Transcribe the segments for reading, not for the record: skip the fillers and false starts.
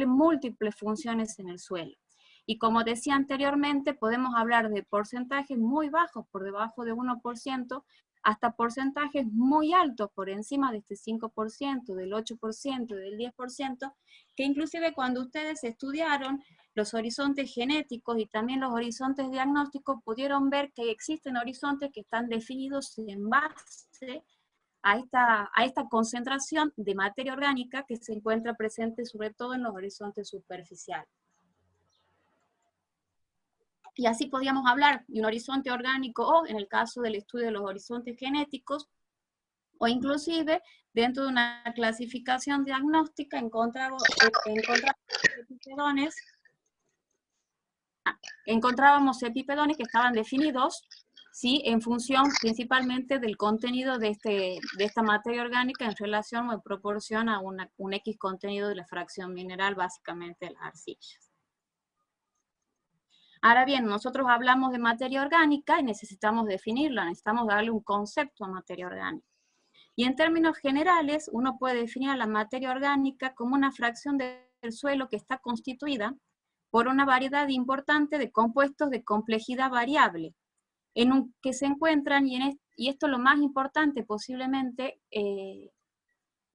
múltiples funciones en el suelo. Y como decía anteriormente, podemos hablar de porcentajes muy bajos, por debajo de 1%, hasta porcentajes muy altos, por encima de este 5%, del 8%, del 10%, que inclusive cuando ustedes estudiaron los horizontes genéticos y también los horizontes diagnósticos, pudieron ver que existen horizontes que están definidos en base a esta concentración de materia orgánica que se encuentra presente sobre todo en los horizontes superficiales. Y así podíamos hablar de un horizonte orgánico o, en el caso del estudio de los horizontes genéticos, o inclusive dentro de una clasificación diagnóstica encontrábamos epipedones que estaban definidos, ¿sí?, en función principalmente del contenido de esta materia orgánica en relación o en proporción a un X contenido de la fracción mineral, básicamente de las arcillas. Ahora bien, nosotros hablamos de materia orgánica y necesitamos definirla, necesitamos darle un concepto a materia orgánica. Y en términos generales, uno puede definir a la materia orgánica como una fracción del suelo que está constituida por una variedad importante de compuestos de complejidad variable, que se encuentran, y esto es lo más importante posiblemente de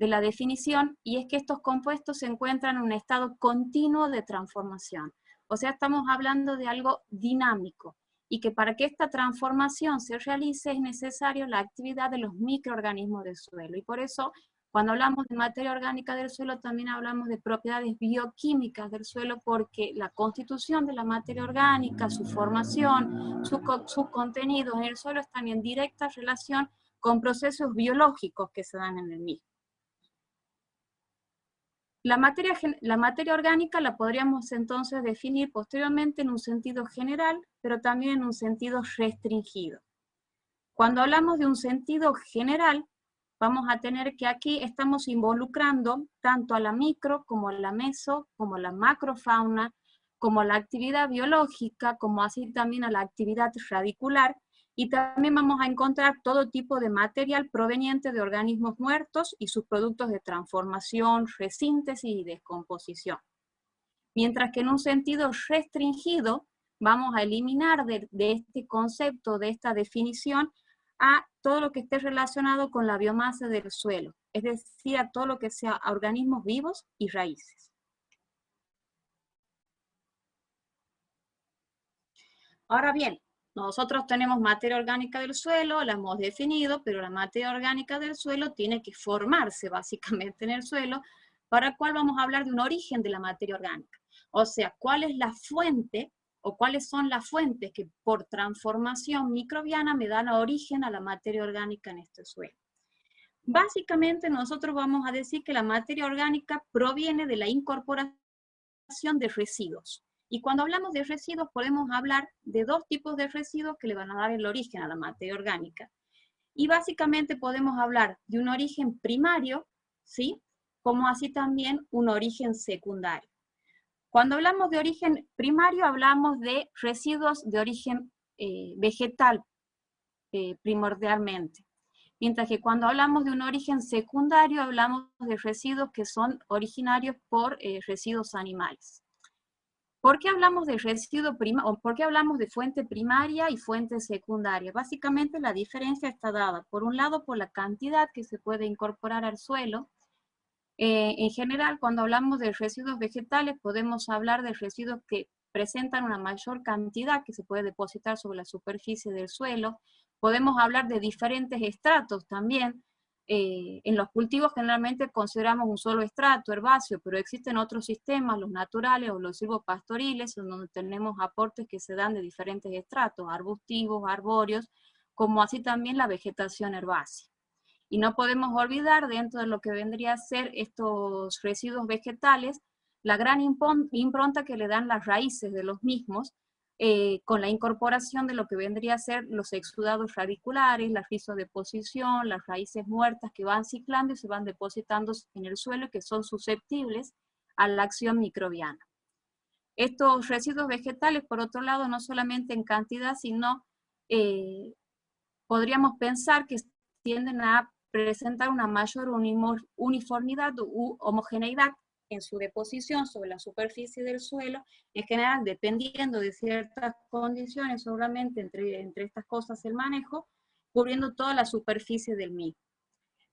la definición, y es que estos compuestos se encuentran en un estado continuo de transformación. O sea, estamos hablando de algo dinámico, y que para que esta transformación se realice es necesario la actividad de los microorganismos del suelo. Y por eso, cuando hablamos de materia orgánica del suelo, también hablamos de propiedades bioquímicas del suelo, porque la constitución de la materia orgánica, su formación, sus contenidos en el suelo están en directa relación con procesos biológicos que se dan en el mismo. La materia orgánica la podríamos entonces definir posteriormente en un sentido general, pero también en un sentido restringido. Cuando hablamos de un sentido general, vamos a tener que aquí estamos involucrando tanto a la micro, como a la meso, como a la macrofauna, como a la actividad biológica, como así también a la actividad radicular, y también vamos a encontrar todo tipo de material proveniente de organismos muertos y sus productos de transformación, resíntesis y descomposición. Mientras que en un sentido restringido vamos a eliminar de este concepto, de esta definición, a todo lo que esté relacionado con la biomasa del suelo, es decir, a todo lo que sea organismos vivos y raíces. Ahora bien, nosotros tenemos materia orgánica del suelo, la hemos definido, pero la materia orgánica del suelo tiene que formarse básicamente en el suelo, para el cual vamos a hablar de un origen de la materia orgánica. O sea, cuál es la fuente o cuáles son las fuentes que por transformación microbiana me dan origen a la materia orgánica en este suelo. Básicamente nosotros vamos a decir que la materia orgánica proviene de la incorporación de residuos. Y cuando hablamos de residuos podemos hablar de dos tipos de residuos que le van a dar el origen a la materia orgánica. Y básicamente podemos hablar de un origen primario, ¿sí?, como así también un origen secundario. Cuando hablamos de origen primario hablamos de residuos de origen vegetal primordialmente. Mientras que cuando hablamos de un origen secundario hablamos de residuos que son originarios por residuos animales. ¿Por qué hablamos de residuo primario, o por qué hablamos de fuente primaria y fuente secundaria? Básicamente la diferencia está dada, por un lado, por la cantidad que se puede incorporar al suelo. En general, cuando hablamos de residuos vegetales, podemos hablar de residuos que presentan una mayor cantidad que se puede depositar sobre la superficie del suelo. Podemos hablar de diferentes estratos también. En los cultivos generalmente consideramos un solo estrato herbáceo, pero existen otros sistemas, los naturales o los silvopastoriles, donde tenemos aportes que se dan de diferentes estratos, arbustivos, arbóreos, como así también la vegetación herbácea. Y no podemos olvidar, dentro de lo que vendría a ser estos residuos vegetales, la gran impronta que le dan las raíces de los mismos, con la incorporación de lo que vendría a ser los exudados radiculares, la rizodeposición, las raíces muertas que van ciclando y se van depositando en el suelo y que son susceptibles a la acción microbiana. Estos residuos vegetales, por otro lado, no solamente en cantidad, sino podríamos pensar que tienden a presentar una mayor uniformidad u homogeneidad en su deposición sobre la superficie del suelo, en general, dependiendo de ciertas condiciones, seguramente entre estas cosas el manejo, cubriendo toda la superficie del mismo.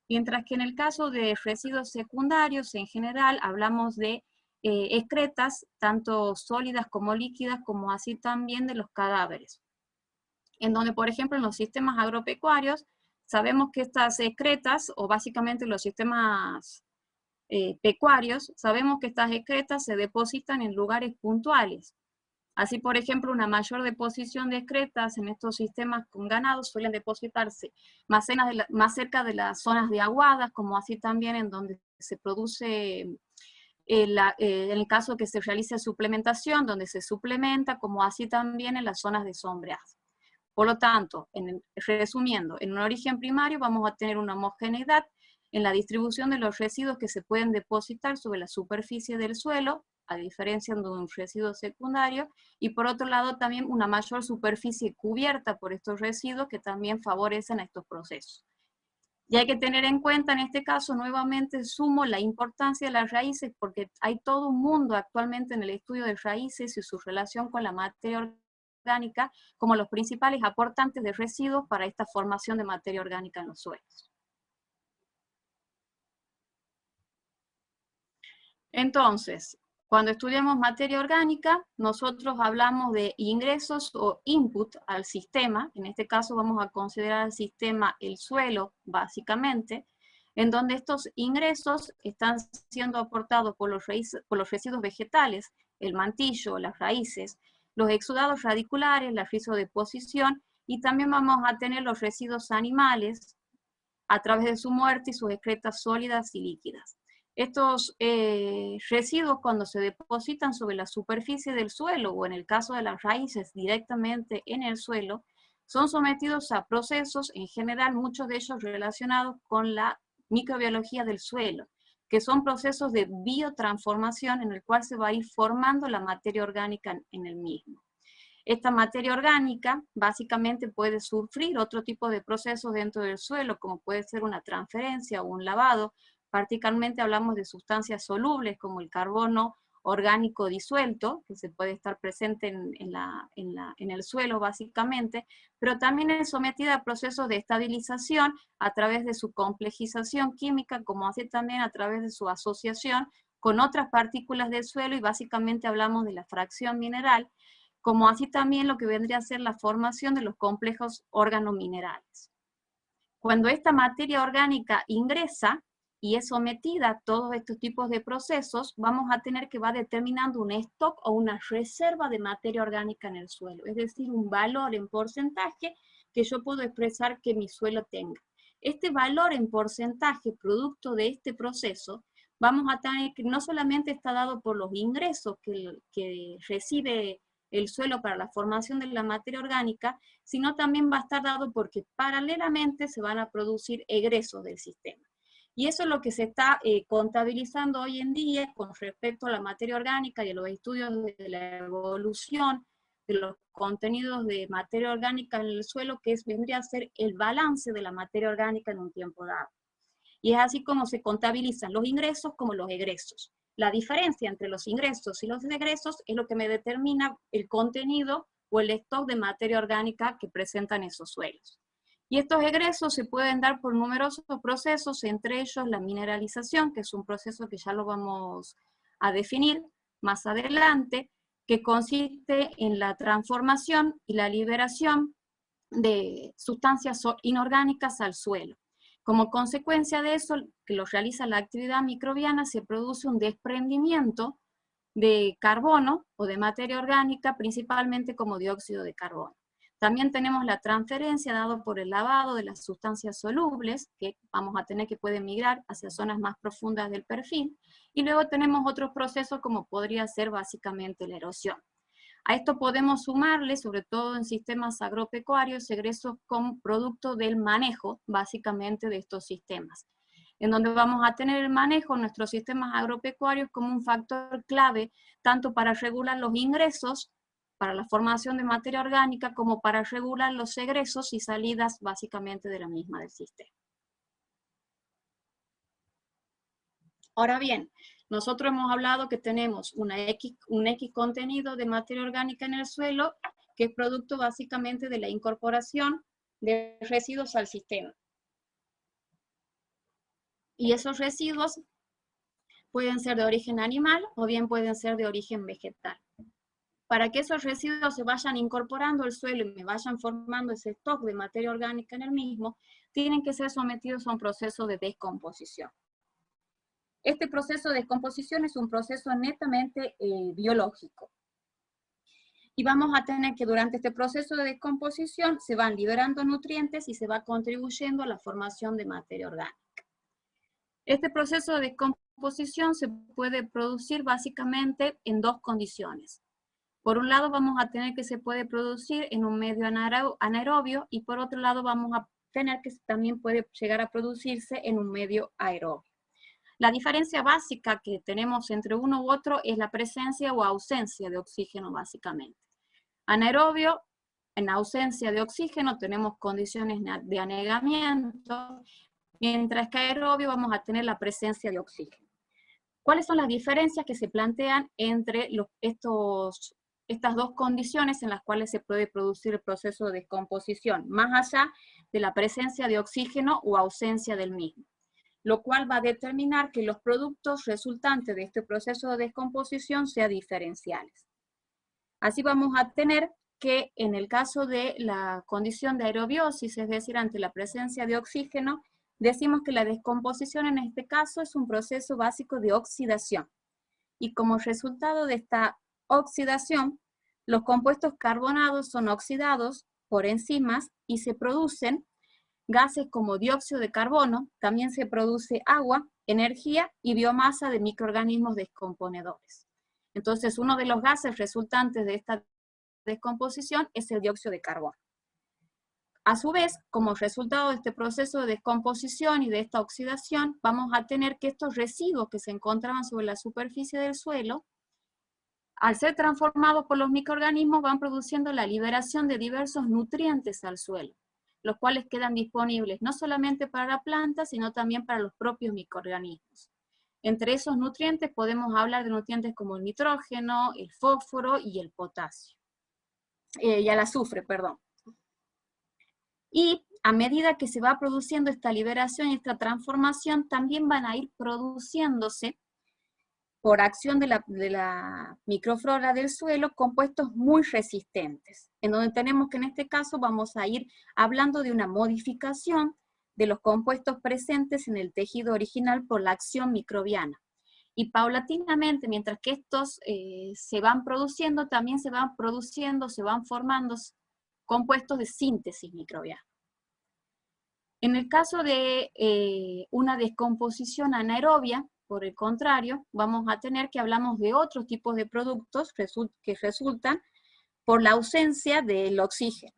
Mientras que en el caso de residuos secundarios, en general, hablamos de excretas, tanto sólidas como líquidas, como así también de los cadáveres. En donde, por ejemplo, en los sistemas agropecuarios, sabemos que estas excretas, o básicamente los sistemas pecuarios, sabemos que estas excretas se depositan en lugares puntuales. Así, por ejemplo, una mayor deposición de excretas en estos sistemas con ganado suelen depositarse más cerca de las zonas de aguadas, como así también en donde se produce, en el caso que se realice suplementación, donde se suplementa, como así también en las zonas de sombreado. Por lo tanto, resumiendo, en un origen primario vamos a tener una homogeneidad en la distribución de los residuos que se pueden depositar sobre la superficie del suelo, a diferencia de un residuo secundario, y por otro lado también una mayor superficie cubierta por estos residuos que también favorecen a estos procesos. Y hay que tener en cuenta en este caso, nuevamente sumo la importancia de las raíces, porque hay todo un mundo actualmente en el estudio de raíces y su relación con la materia orgánica como los principales aportantes de residuos para esta formación de materia orgánica en los suelos. Entonces, cuando estudiamos materia orgánica, nosotros hablamos de ingresos o input al sistema. En este caso vamos a considerar al sistema el suelo, básicamente, en donde estos ingresos están siendo aportados por los residuos vegetales, el mantillo, las raíces, los exudados radiculares, la rizodeposición, y también vamos a tener los residuos animales a través de su muerte y sus excretas sólidas y líquidas. Estos residuos, cuando se depositan sobre la superficie del suelo o en el caso de las raíces directamente en el suelo, son sometidos a procesos, en general muchos de ellos relacionados con la microbiología del suelo, que son procesos de biotransformación en el cual se va a ir formando la materia orgánica en el mismo. Esta materia orgánica básicamente puede sufrir otro tipo de procesos dentro del suelo, como puede ser una transferencia o un lavado. Particularmente hablamos de sustancias solubles como el carbono orgánico disuelto, que se puede estar presente en el suelo básicamente, pero también es sometida a procesos de estabilización a través de su complejización química, como así también a través de su asociación con otras partículas del suelo, y básicamente hablamos de la fracción mineral, como así también lo que vendría a ser la formación de los complejos organominerales. Cuando esta materia orgánica ingresa y es sometida a todos estos tipos de procesos, vamos a tener que va determinando un stock o una reserva de materia orgánica en el suelo, es decir, un valor en porcentaje que yo puedo expresar que mi suelo tenga. Este valor en porcentaje producto de este proceso, vamos a tener que no solamente está dado por los ingresos que recibe el suelo para la formación de la materia orgánica, sino también va a estar dado porque paralelamente se van a producir egresos del sistema. Y eso es lo que se está contabilizando hoy en día con respecto a la materia orgánica y a los estudios de la evolución de los contenidos de materia orgánica en el suelo, que vendría a ser el balance de la materia orgánica en un tiempo dado. Y es así como se contabilizan los ingresos como los egresos. La diferencia entre los ingresos y los egresos es lo que me determina el contenido o el stock de materia orgánica que presentan esos suelos. Y estos egresos se pueden dar por numerosos procesos, entre ellos la mineralización, que es un proceso que ya lo vamos a definir más adelante, que consiste en la transformación y la liberación de sustancias inorgánicas al suelo. Como consecuencia de eso, que lo realiza la actividad microbiana, se produce un desprendimiento de carbono o de materia orgánica, principalmente como dióxido de carbono. También tenemos la transferencia dado por el lavado de las sustancias solubles, que vamos a tener que pueden migrar hacia zonas más profundas del perfil, y luego tenemos otros procesos como podría ser básicamente la erosión. A esto podemos sumarle, sobre todo en sistemas agropecuarios, egresos con producto del manejo, básicamente, de estos sistemas, en donde vamos a tener el manejo en nuestros sistemas agropecuarios como un factor clave, tanto para regular los ingresos, para la formación de materia orgánica, como para regular los egresos y salidas, básicamente, de la misma del sistema. Ahora bien, nosotros hemos hablado que tenemos un X contenido de materia orgánica en el suelo, que es producto básicamente de la incorporación de residuos al sistema. Y esos residuos pueden ser de origen animal o bien pueden ser de origen vegetal. Para que esos residuos se vayan incorporando al suelo y me vayan formando ese stock de materia orgánica en el mismo, tienen que ser sometidos a un proceso de descomposición. Este proceso de descomposición es un proceso netamente biológico. Y vamos a tener que durante este proceso de descomposición se van liberando nutrientes y se va contribuyendo a la formación de materia orgánica. Este proceso de descomposición se puede producir básicamente en dos condiciones. Por un lado vamos a tener que se puede producir en un medio anaerobio y por otro lado vamos a tener que también puede llegar a producirse en un medio aerobio. La diferencia básica que tenemos entre uno u otro es la presencia o ausencia de oxígeno básicamente. Anaerobio, en ausencia de oxígeno tenemos condiciones de anegamiento, mientras que aerobio vamos a tener la presencia de oxígeno. ¿Cuáles son las diferencias que se plantean entre estas dos condiciones en las cuales se puede producir el proceso de descomposición, más allá de la presencia de oxígeno o ausencia del mismo? Lo cual va a determinar que los productos resultantes de este proceso de descomposición sean diferenciales. Así vamos a tener que en el caso de la condición de aerobiosis, es decir, ante la presencia de oxígeno, decimos que la descomposición en este caso es un proceso básico de oxidación. Y como resultado de esta oxidación, los compuestos carbonados son oxidados por enzimas y se producen gases como dióxido de carbono, también se produce agua, energía y biomasa de microorganismos descomponedores. Entonces, uno de los gases resultantes de esta descomposición es el dióxido de carbono. A su vez, como resultado de este proceso de descomposición y de esta oxidación, vamos a tener que estos residuos que se encontraban sobre la superficie del suelo, al ser transformados por los microorganismos, van produciendo la liberación de diversos nutrientes al suelo, los cuales quedan disponibles no solamente para la planta, sino también para los propios microorganismos. Entre esos nutrientes podemos hablar de nutrientes como el nitrógeno, el fósforo y el potasio. Y el azufre, perdón. Y a medida que se va produciendo esta liberación y esta transformación, también van a ir produciéndose, por acción de la microflora del suelo, compuestos muy resistentes, en donde tenemos que en este caso vamos a ir hablando de una modificación de los compuestos presentes en el tejido original por la acción microbiana. Y paulatinamente, mientras que estos se van produciendo, también se van formando compuestos de síntesis microbiana. En el caso de una descomposición anaerobia, por el contrario, vamos a tener que hablamos de otros tipos de productos que resultan por la ausencia del oxígeno.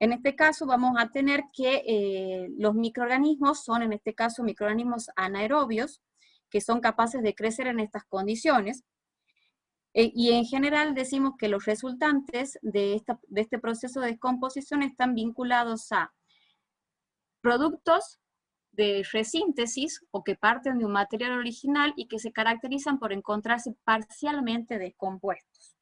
En este caso vamos a tener que los microorganismos son, en este caso, microorganismos anaerobios, que son capaces de crecer en estas condiciones. Y en general decimos que los resultantes de este proceso de descomposición están vinculados a productos de resíntesis o que parten de un material original y que se caracterizan por encontrarse parcialmente descompuestos.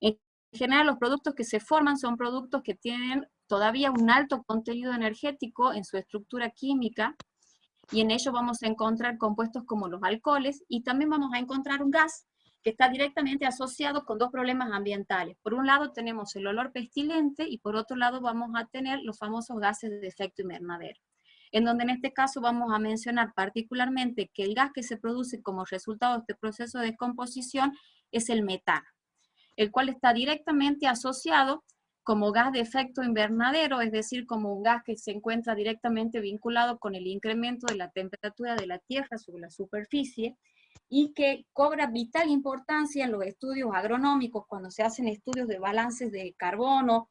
En general, los productos que se forman son productos que tienen todavía un alto contenido energético en su estructura química, y en ello vamos a encontrar compuestos como los alcoholes, y también vamos a encontrar un gas que está directamente asociado con dos problemas ambientales. Por un lado tenemos el olor pestilente, y por otro lado vamos a tener los famosos gases de efecto invernadero, en donde en este caso vamos a mencionar particularmente que el gas que se produce como resultado de este proceso de descomposición es el metano, el cual está directamente asociado como gas de efecto invernadero, es decir, como un gas que se encuentra directamente vinculado con el incremento de la temperatura de la Tierra sobre la superficie, y que cobra vital importancia en los estudios agronómicos cuando se hacen estudios de balances de carbono,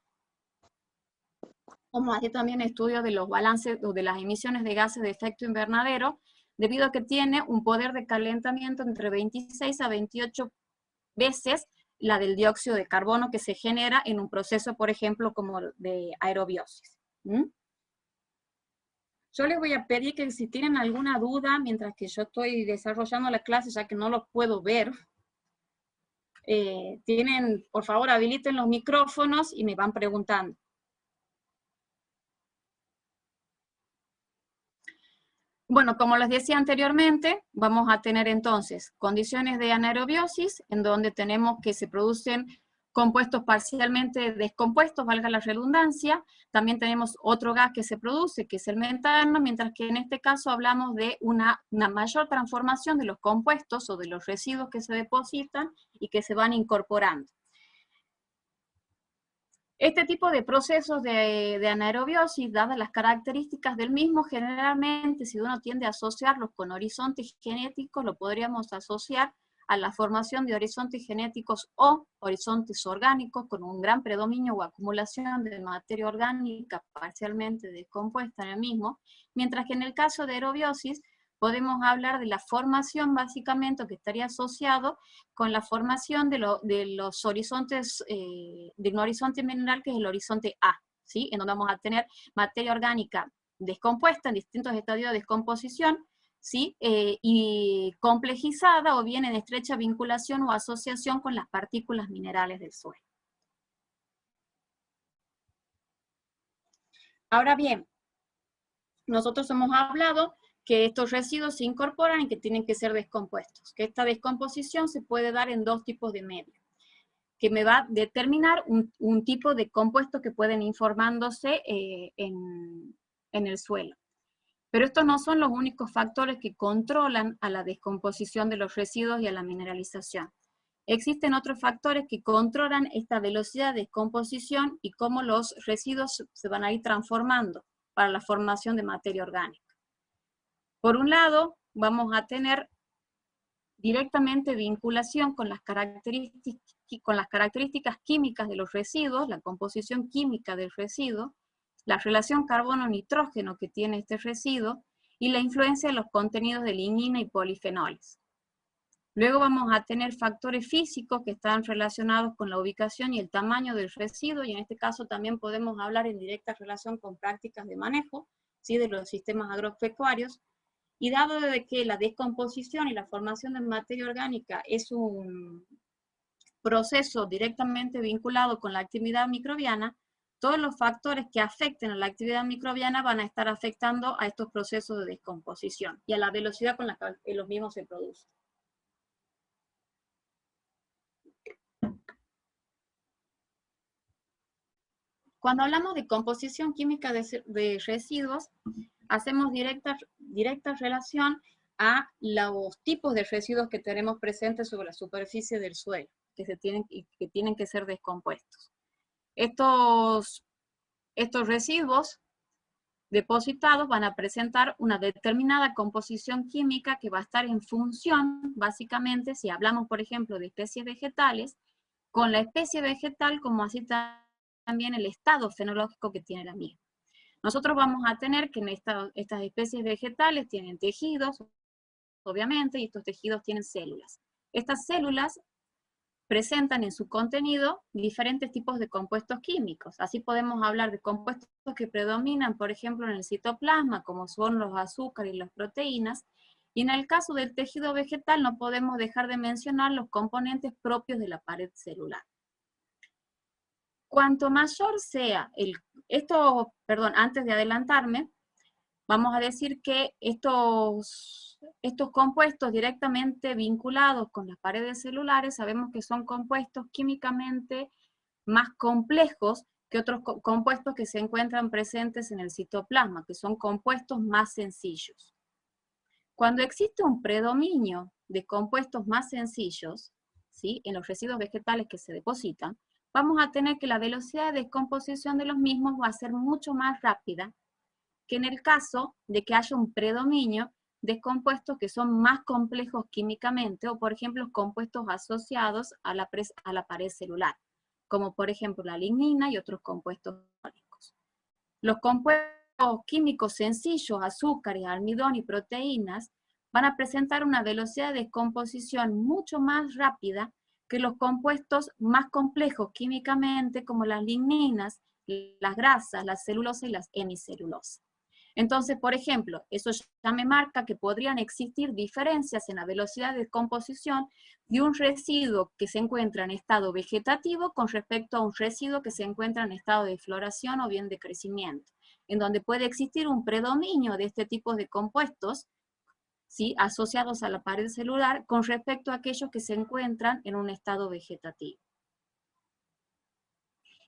como hace también estudios de los balances o de las emisiones de gases de efecto invernadero, debido a que tiene un poder de calentamiento entre 26 a 28 veces la del dióxido de carbono que se genera en un proceso, por ejemplo, como de aerobiosis. Yo les voy a pedir que si tienen alguna duda, mientras que yo estoy desarrollando la clase, ya que no los puedo ver, por favor, habiliten los micrófonos y me van preguntando. Bueno, como les decía anteriormente, vamos a tener entonces condiciones de anaerobiosis, en donde tenemos que se producen compuestos parcialmente descompuestos, valga la redundancia. También tenemos otro gas que se produce, que es el metano, mientras que en este caso hablamos de una mayor transformación de los compuestos o de los residuos que se depositan y que se van incorporando. Este tipo de procesos de anaerobiosis, dadas las características del mismo, generalmente si uno tiende a asociarlos con horizontes genéticos, lo podríamos asociar a la formación de horizontes genéticos o horizontes orgánicos con un gran predominio o acumulación de materia orgánica parcialmente descompuesta en el mismo, mientras que en el caso de aerobiosis podemos hablar de la formación básicamente que estaría asociado con la formación de los horizontes, de un horizonte mineral que es el horizonte A, ¿sí? En donde vamos a tener materia orgánica descompuesta en distintos estadios de descomposición, ¿sí? Y complejizada o bien en estrecha vinculación o asociación con las partículas minerales del suelo. Ahora bien, nosotros hemos hablado que estos residuos se incorporan y que tienen que ser descompuestos, que esta descomposición se puede dar en dos tipos de medios, que me va a determinar un tipo de compuestos que pueden ir formándose en el suelo. Pero estos no son los únicos factores que controlan a la descomposición de los residuos y a la mineralización. Existen otros factores que controlan esta velocidad de descomposición y cómo los residuos se van a ir transformando para la formación de materia orgánica. Por un lado, vamos a tener directamente vinculación con las características químicas de los residuos, la composición química del residuo, la relación carbono-nitrógeno que tiene este residuo, y la influencia de los contenidos de lignina y polifenoles. Luego vamos a tener factores físicos que están relacionados con la ubicación y el tamaño del residuo, y en este caso también podemos hablar en directa relación con prácticas de manejo, ¿sí?, de los sistemas agropecuarios. Y dado de que la descomposición y la formación de materia orgánica es un proceso directamente vinculado con la actividad microbiana, todos los factores que afecten a la actividad microbiana van a estar afectando a estos procesos de descomposición y a la velocidad con la que los mismos se producen. Cuando hablamos de composición química de residuos, hacemos directa relación a los tipos de residuos que tenemos presentes sobre la superficie del suelo, que tienen que ser descompuestos. Estos residuos depositados van a presentar una determinada composición química que va a estar en función, básicamente, si hablamos, por ejemplo, de especies vegetales, con la especie vegetal, como así también el estado fenológico que tiene la misma. Nosotros vamos a tener que en estas especies vegetales tienen tejidos, obviamente, y estos tejidos tienen células. Estas células presentan en su contenido diferentes tipos de compuestos químicos. Así podemos hablar de compuestos que predominan, por ejemplo, en el citoplasma, como son los azúcares y las proteínas, y en el caso del tejido vegetal no podemos dejar de mencionar los componentes propios de la pared celular. Cuanto mayor sea antes de adelantarme, vamos a decir que estos compuestos directamente vinculados con las paredes celulares, sabemos que son compuestos químicamente más complejos que otros compuestos que se encuentran presentes en el citoplasma, que son compuestos más sencillos. Cuando existe un predominio de compuestos más sencillos, ¿sí?, en los residuos vegetales que se depositan, vamos a tener que la velocidad de descomposición de los mismos va a ser mucho más rápida que en el caso de que haya un predominio de compuestos que son más complejos químicamente, o por ejemplo compuestos asociados a la pared celular, como por ejemplo la lignina y otros compuestos orgánicos. Los compuestos químicos sencillos, azúcares, almidón y proteínas, van a presentar una velocidad de descomposición mucho más rápida que los compuestos más complejos químicamente, como las ligninas, las grasas, la celulosa y las hemicelulosas. Entonces, por ejemplo, eso ya me marca que podrían existir diferencias en la velocidad de descomposición de un residuo que se encuentra en estado vegetativo con respecto a un residuo que se encuentra en estado de floración o bien de crecimiento, en donde puede existir un predominio de este tipo de compuestos, ¿sí?, asociados a la pared celular con respecto a aquellos que se encuentran en un estado vegetativo.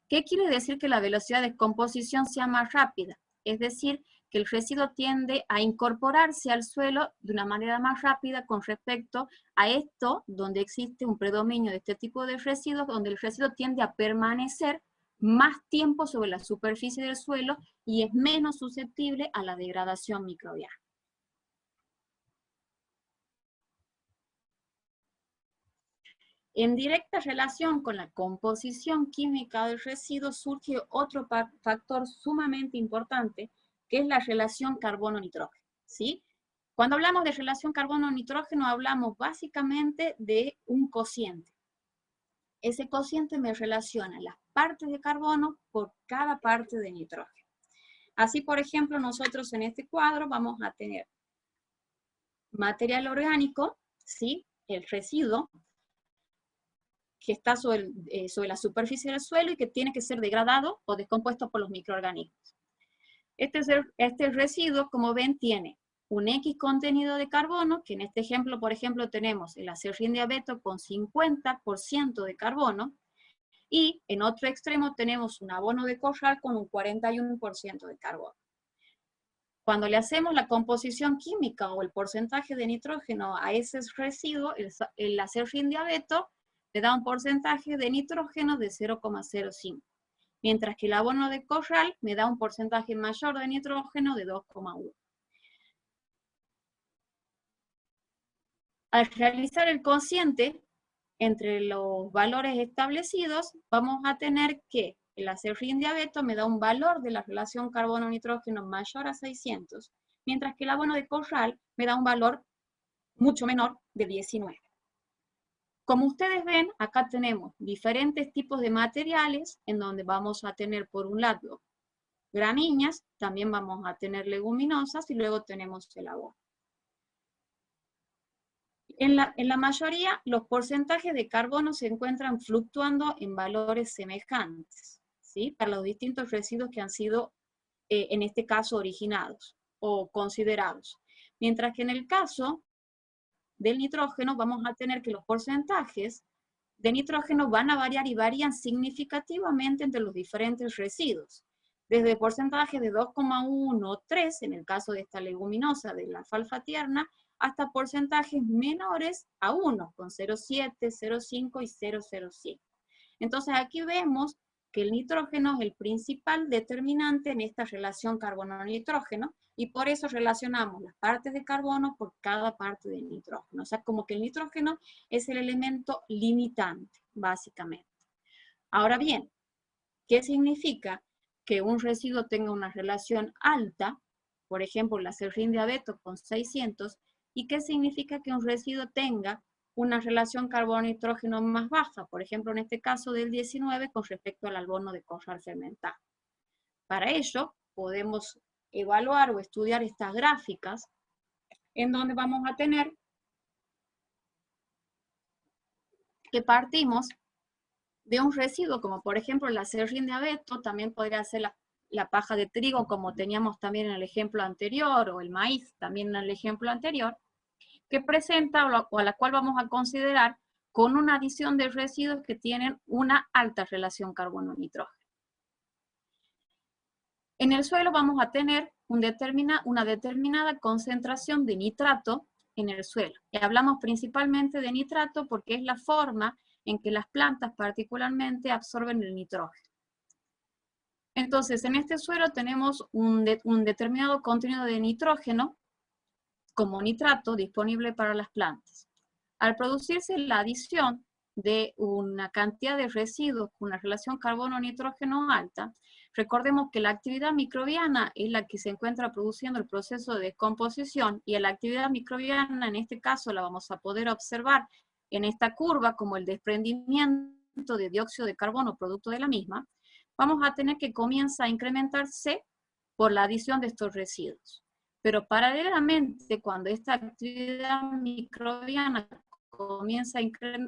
¿Qué quiere decir que la velocidad de descomposición sea más rápida? Es decir, que el residuo tiende a incorporarse al suelo de una manera más rápida con respecto a esto, donde existe un predominio de este tipo de residuos, donde el residuo tiende a permanecer más tiempo sobre la superficie del suelo y es menos susceptible a la degradación microbiana. En directa relación con la composición química del residuo surge otro factor sumamente importante, que es la relación carbono-nitrógeno, ¿sí? Cuando hablamos de relación carbono-nitrógeno, hablamos básicamente de un cociente. Ese cociente me relaciona las partes de carbono por cada parte de nitrógeno. Así, por ejemplo, nosotros en este cuadro vamos a tener material orgánico, ¿sí?, el residuo, que está sobre la superficie del suelo y que tiene que ser degradado o descompuesto por los microorganismos. Este residuo, como ven, tiene un X contenido de carbono, que en este ejemplo, por ejemplo, tenemos el acerrín de abeto con 50% de carbono, y en otro extremo tenemos un abono de corral con un 41% de carbono. Cuando le hacemos la composición química o el porcentaje de nitrógeno a ese residuo, el acerrín de abeto le da un porcentaje de nitrógeno de 0,05, mientras que el abono de corral me da un porcentaje mayor de nitrógeno de 2,1. Al realizar el cociente entre los valores establecidos, vamos a tener que el acerrín de abeto me da un valor de la relación carbono-nitrógeno mayor a 600, mientras que el abono de corral me da un valor mucho menor de 19. Como ustedes ven, acá tenemos diferentes tipos de materiales en donde vamos a tener, por un lado, gramíneas, también vamos a tener leguminosas y luego tenemos el abono. En la mayoría, los porcentajes de carbono se encuentran fluctuando en valores semejantes, ¿sí?, para los distintos residuos que han sido, en este caso, originados o considerados. Mientras que en el caso del nitrógeno vamos a tener que los porcentajes de nitrógeno van a variar y varían significativamente entre los diferentes residuos. Desde porcentajes de 2,1 o 3, en el caso de esta leguminosa de la alfalfa tierna, hasta porcentajes menores a 1, con 0,7, 0,5 y 0,05. Entonces aquí vemos que el nitrógeno es el principal determinante en esta relación carbono-nitrógeno, y por eso relacionamos las partes de carbono por cada parte de nitrógeno. O sea, como que el nitrógeno es el elemento limitante, básicamente. Ahora bien, ¿qué significa que un residuo tenga una relación alta? Por ejemplo, el acerrín de abeto con 600, ¿y qué significa que un residuo tenga una relación carbono-nitrógeno más baja? Por ejemplo, en este caso del 19 con respecto al abono de corral fermentado. Para ello, podemos evaluar o estudiar estas gráficas en donde vamos a tener que partimos de un residuo, como por ejemplo el acerrín de abeto, también podría ser la paja de trigo, como teníamos también en el ejemplo anterior, o el maíz, también en el ejemplo anterior, que presenta o a la cual vamos a considerar con una adición de residuos que tienen una alta relación carbono-nitrógeno. En el suelo vamos a tener una determinada concentración de nitrato en el suelo. Y hablamos principalmente de nitrato porque es la forma en que las plantas particularmente absorben el nitrógeno. Entonces, en este suelo tenemos un determinado contenido de nitrógeno como nitrato disponible para las plantas. Al producirse la adición de una cantidad de residuos con una relación carbono-nitrógeno alta, recordemos que la actividad microbiana es la que se encuentra produciendo el proceso de descomposición, y la actividad microbiana en este caso la vamos a poder observar en esta curva como el desprendimiento de dióxido de carbono producto de la misma. Vamos a tener que comienza a incrementarse por la adición de estos residuos. Pero paralelamente, cuando esta actividad microbiana comienza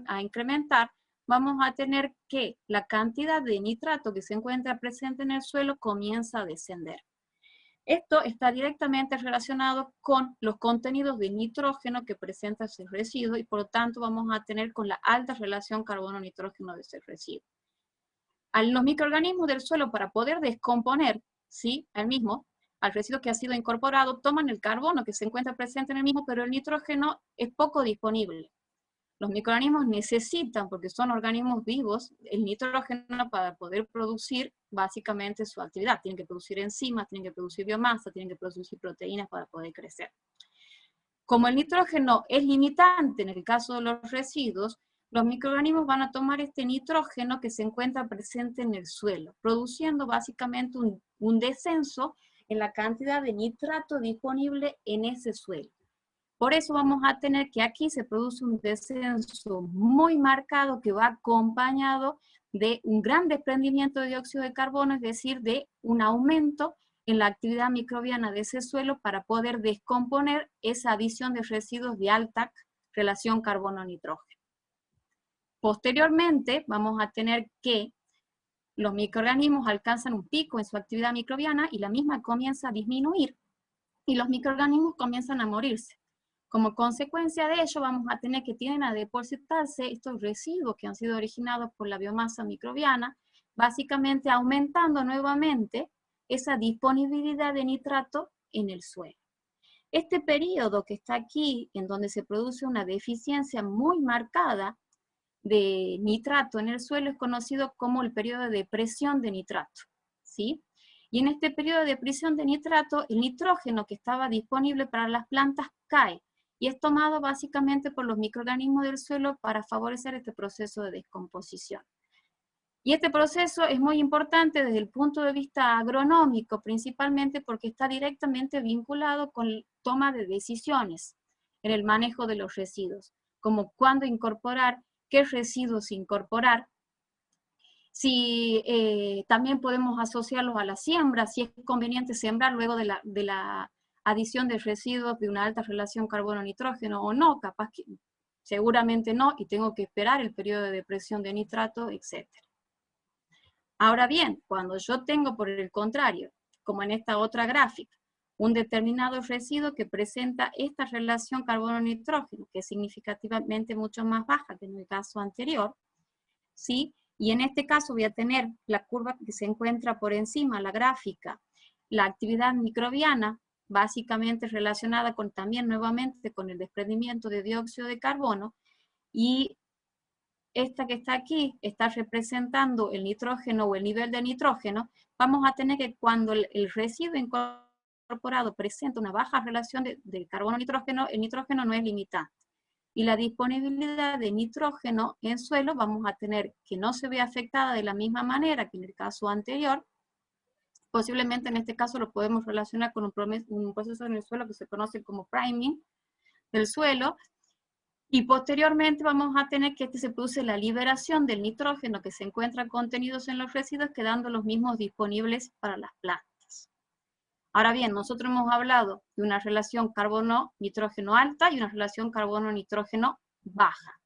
a incrementar, vamos a tener que la cantidad de nitrato que se encuentra presente en el suelo comienza a descender. Esto está directamente relacionado con los contenidos de nitrógeno que presenta ese residuo y por lo tanto vamos a tener con la alta relación carbono-nitrógeno de ese residuo. A los microorganismos del suelo, para poder descomponer, ¿sí?, al residuo que ha sido incorporado, toman el carbono que se encuentra presente en el mismo, pero el nitrógeno es poco disponible. Los microorganismos necesitan, porque son organismos vivos, el nitrógeno para poder producir básicamente su actividad. Tienen que producir enzimas, tienen que producir biomasa, tienen que producir proteínas para poder crecer. Como el nitrógeno es limitante en el caso de los residuos, los microorganismos van a tomar este nitrógeno que se encuentra presente en el suelo, produciendo básicamente un descenso en la cantidad de nitrato disponible en ese suelo. Por eso vamos a tener que aquí se produce un descenso muy marcado que va acompañado de un gran desprendimiento de dióxido de carbono, es decir, de un aumento en la actividad microbiana de ese suelo para poder descomponer esa adición de residuos de alta relación carbono-nitrógeno. Posteriormente vamos a tener que los microorganismos alcanzan un pico en su actividad microbiana y la misma comienza a disminuir y los microorganismos comienzan a morirse. Como consecuencia de ello vamos a tener que tienden a depositarse estos residuos que han sido originados por la biomasa microbiana, básicamente aumentando nuevamente esa disponibilidad de nitrato en el suelo. Este periodo que está aquí, en donde se produce una deficiencia muy marcada de nitrato en el suelo, es conocido como el periodo de depresión de nitrato, ¿sí? Y en este periodo de depresión de nitrato, el nitrógeno que estaba disponible para las plantas cae, y es tomado básicamente por los microorganismos del suelo para favorecer este proceso de descomposición. Y este proceso es muy importante desde el punto de vista agronómico, principalmente porque está directamente vinculado con la toma de decisiones en el manejo de los residuos, como cuándo incorporar, qué residuos incorporar, si también podemos asociarlos a la siembra, si es conveniente sembrar luego de la adición de residuos de una alta relación carbono-nitrógeno o no, capaz que seguramente no, y tengo que esperar el periodo de depresión de nitrato, etc. Ahora bien, cuando yo tengo por el contrario, como en esta otra gráfica, un determinado residuo que presenta esta relación carbono-nitrógeno, que es significativamente mucho más baja que en el caso anterior, ¿sí? Y en este caso voy a tener la curva que se encuentra por encima, la gráfica, la actividad microbiana, básicamente relacionada con también nuevamente con el desprendimiento de dióxido de carbono, y esta que está aquí está representando el nitrógeno o el nivel de nitrógeno. Vamos a tener que cuando el residuo incorporado presenta una baja relación de carbono-nitrógeno, el nitrógeno no es limitante. Y la disponibilidad de nitrógeno en suelo vamos a tener que no se ve afectada de la misma manera que en el caso anterior. Posiblemente en este caso lo podemos relacionar con un proceso en el suelo que se conoce como priming del suelo, y posteriormente vamos a tener que se produce la liberación del nitrógeno que se encuentra contenidos en los residuos, quedando los mismos disponibles para las plantas. Ahora bien, nosotros hemos hablado de una relación carbono-nitrógeno alta y una relación carbono-nitrógeno baja.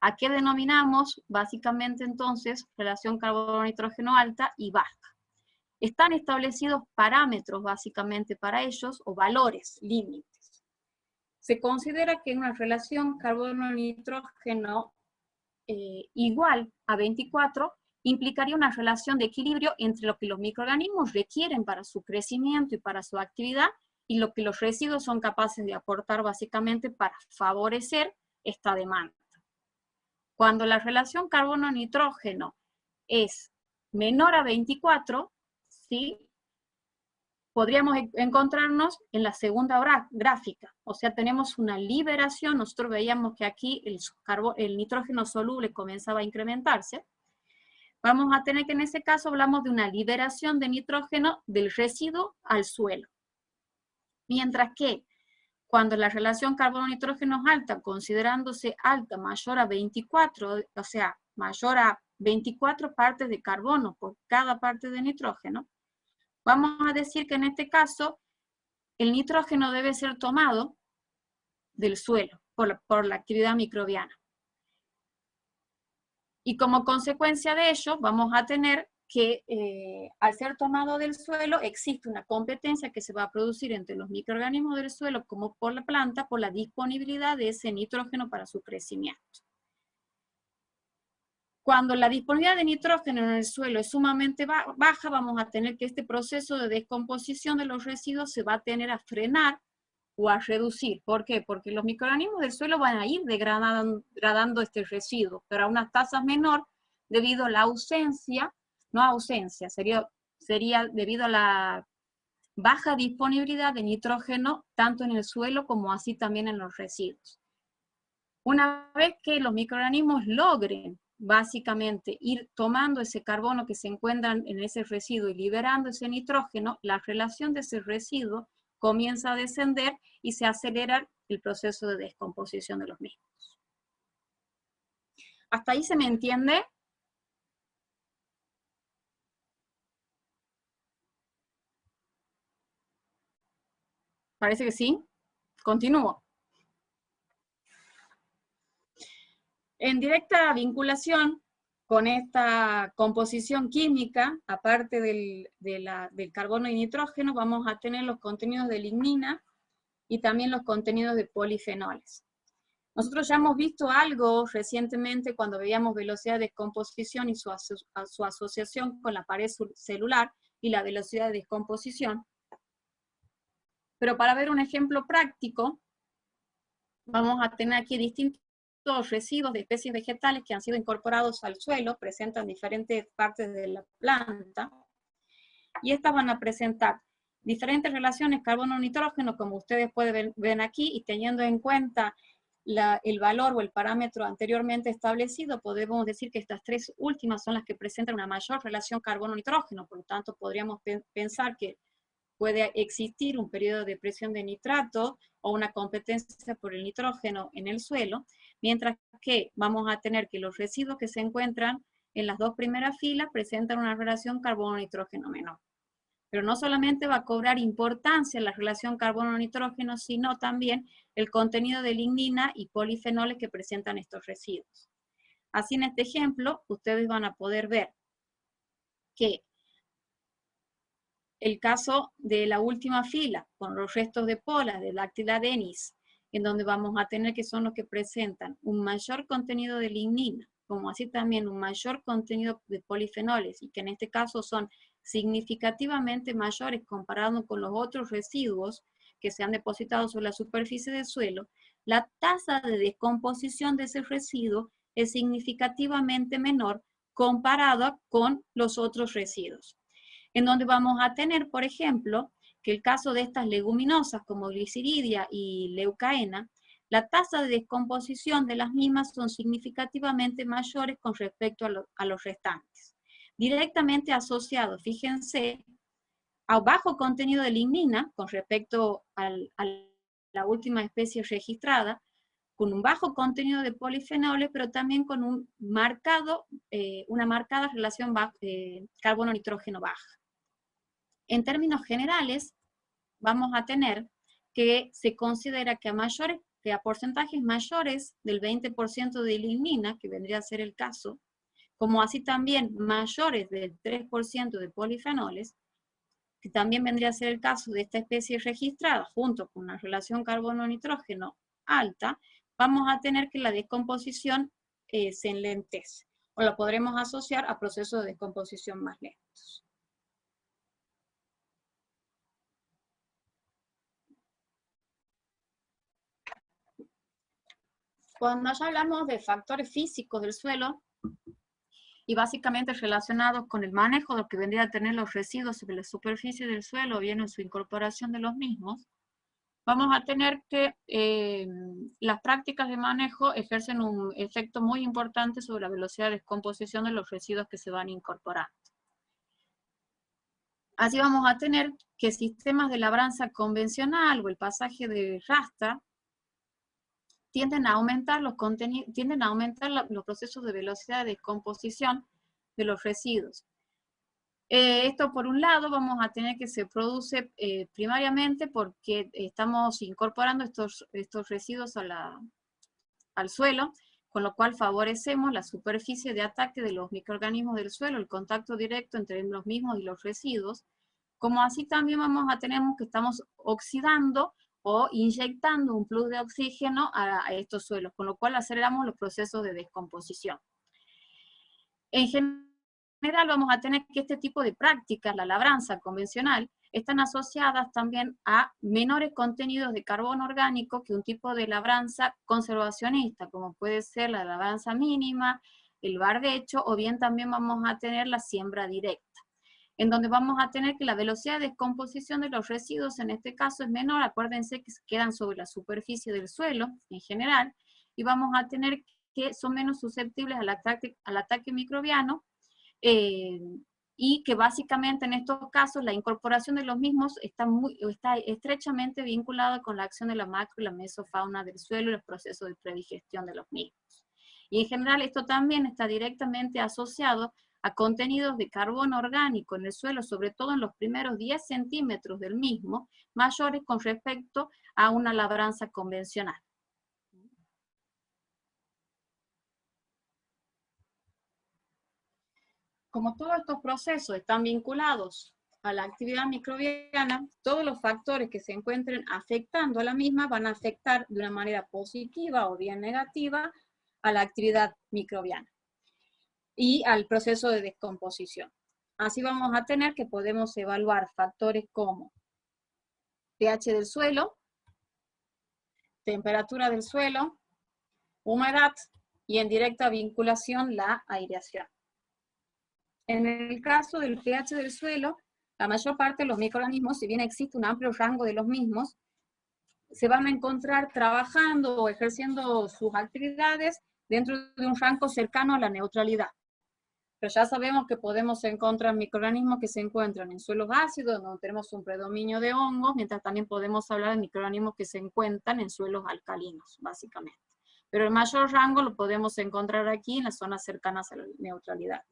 ¿A qué denominamos básicamente entonces relación carbono-nitrógeno alta y baja? Están establecidos parámetros básicamente para ellos, o valores, límites. Se considera que una relación carbono-nitrógeno igual a 24 implicaría una relación de equilibrio entre lo que los microorganismos requieren para su crecimiento y para su actividad y lo que los residuos son capaces de aportar básicamente para favorecer esta demanda. Cuando la relación carbono-nitrógeno es menor a 24, ¿sí?, podríamos encontrarnos en la segunda gráfica, o sea, tenemos una liberación. Nosotros veíamos que aquí el nitrógeno soluble comenzaba a incrementarse. Vamos a tener que en ese caso hablamos de una liberación de nitrógeno del residuo al suelo. Mientras que cuando la relación carbono-nitrógeno es alta, considerándose alta mayor a 24, o sea, mayor a 24 partes de carbono por cada parte de nitrógeno, Vamos a decir que en este caso el nitrógeno debe ser tomado del suelo por la actividad microbiana. Y como consecuencia de ello, vamos a tener que al ser tomado del suelo, existe una competencia que se va a producir entre los microorganismos del suelo como por la planta, por la disponibilidad de ese nitrógeno para su crecimiento. Cuando la disponibilidad de nitrógeno en el suelo es sumamente baja, vamos a tener que este proceso de descomposición de los residuos se va a tener a frenar o a reducir. ¿Por qué? Porque los microorganismos del suelo van a ir degradando este residuo, pero a unas tasas menor debido a la ausencia, no ausencia, sería debido a la baja disponibilidad de nitrógeno tanto en el suelo como así también en los residuos. Una vez que los microorganismos logren básicamente ir tomando ese carbono que se encuentra en ese residuo y liberando ese nitrógeno, la relación de ese residuo comienza a descender y se acelera el proceso de descomposición de los mismos. ¿Hasta ahí se me entiende? Parece que sí. Continúo. En directa vinculación con esta composición química, aparte del carbono y nitrógeno, vamos a tener los contenidos de lignina y también los contenidos de polifenoles. Nosotros ya hemos visto algo recientemente cuando veíamos velocidad de descomposición y su asociación con la pared celular y la velocidad de descomposición. Pero para ver un ejemplo práctico, vamos a tener aquí distintos residuos de especies vegetales que han sido incorporados al suelo, presentan diferentes partes de la planta, y estas van a presentar diferentes relaciones carbono-nitrógeno, como ustedes pueden ver aquí, y teniendo en cuenta el valor o el parámetro anteriormente establecido, podemos decir que estas tres últimas son las que presentan una mayor relación carbono-nitrógeno, por lo tanto podríamos pensar que puede existir un periodo de presión de nitrato o una competencia por el nitrógeno en el suelo, mientras que vamos a tener que los residuos que se encuentran en las dos primeras filas presentan una relación carbono-nitrógeno menor. Pero no solamente va a cobrar importancia la relación carbono-nitrógeno, sino también el contenido de lignina y polifenoles que presentan estos residuos. Así en este ejemplo, ustedes van a poder ver que el caso de la última fila, con los restos de pola de Dactyla dennis, en donde vamos a tener que son los que presentan un mayor contenido de lignina, como así también un mayor contenido de polifenoles, y que en este caso son significativamente mayores comparado con los otros residuos que se han depositado sobre la superficie del suelo, la tasa de descomposición de ese residuo es significativamente menor comparada con los otros residuos. En donde vamos a tener, por ejemplo, que el caso de estas leguminosas como gliciridia y leucaena, la tasa de descomposición de las mismas son significativamente mayores con respecto a los restantes. Directamente asociado, fíjense, a bajo contenido de lignina con respecto a la última especie registrada, con un bajo contenido de polifenoles, pero también con una marcada relación carbono-nitrógeno baja. En términos generales, vamos a tener que se considera que a porcentajes mayores del 20% de lignina, que vendría a ser el caso, como así también mayores del 3% de polifenoles, que también vendría a ser el caso de esta especie registrada, junto con una relación carbono-nitrógeno alta, vamos a tener que la descomposición se enlentece, o la podremos asociar a procesos de descomposición más lentos. Cuando ya hablamos de factores físicos del suelo, y básicamente relacionados con el manejo de lo que vendría a tener los residuos sobre la superficie del suelo, o bien en su incorporación de los mismos, vamos a tener que las prácticas de manejo ejercen un efecto muy importante sobre la velocidad de descomposición de los residuos que se van incorporando. Así vamos a tener que sistemas de labranza convencional o el pasaje de rasta tienden a aumentar los procesos de velocidad de descomposición de los residuos. Esto por un lado vamos a tener que se produce primariamente porque estamos incorporando estos residuos al suelo, con lo cual favorecemos la superficie de ataque de los microorganismos del suelo, el contacto directo entre los mismos y los residuos, como así también vamos a tener que estamos oxidando o inyectando un plus de oxígeno a estos suelos, con lo cual aceleramos los procesos de descomposición. En general vamos a tener que este tipo de prácticas, la labranza convencional, están asociadas también a menores contenidos de carbono orgánico que un tipo de labranza conservacionista, como puede ser la labranza mínima, el barbecho, o bien también vamos a tener la siembra directa, en donde vamos a tener que la velocidad de descomposición de los residuos en este caso es menor. Acuérdense que se quedan sobre la superficie del suelo en general, y vamos a tener que son menos susceptibles al ataque microbiano, y que básicamente en estos casos la incorporación de los mismos está estrechamente vinculada con la acción de la macro y la mesofauna del suelo y los procesos de predigestión de los mismos. Y en general esto también está directamente asociado a contenidos de carbono orgánico en el suelo, sobre todo en los primeros 10 centímetros del mismo, mayores con respecto a una labranza convencional. Como todos estos procesos están vinculados a la actividad microbiana, todos los factores que se encuentren afectando a la misma van a afectar de una manera positiva o bien negativa a la actividad microbiana y al proceso de descomposición. Así vamos a tener que podemos evaluar factores como pH del suelo, temperatura del suelo, humedad y en directa vinculación la aireación. En el caso del pH del suelo, la mayor parte de los microorganismos, si bien existe un amplio rango de los mismos, se van a encontrar trabajando o ejerciendo sus actividades dentro de un rango cercano a la neutralidad. Pero ya sabemos que podemos encontrar microorganismos que se encuentran en suelos ácidos, donde tenemos un predominio de hongos, mientras también podemos hablar de microorganismos que se encuentran en suelos alcalinos, básicamente. Pero el mayor rango lo podemos encontrar aquí en las zonas cercanas a la neutralidad.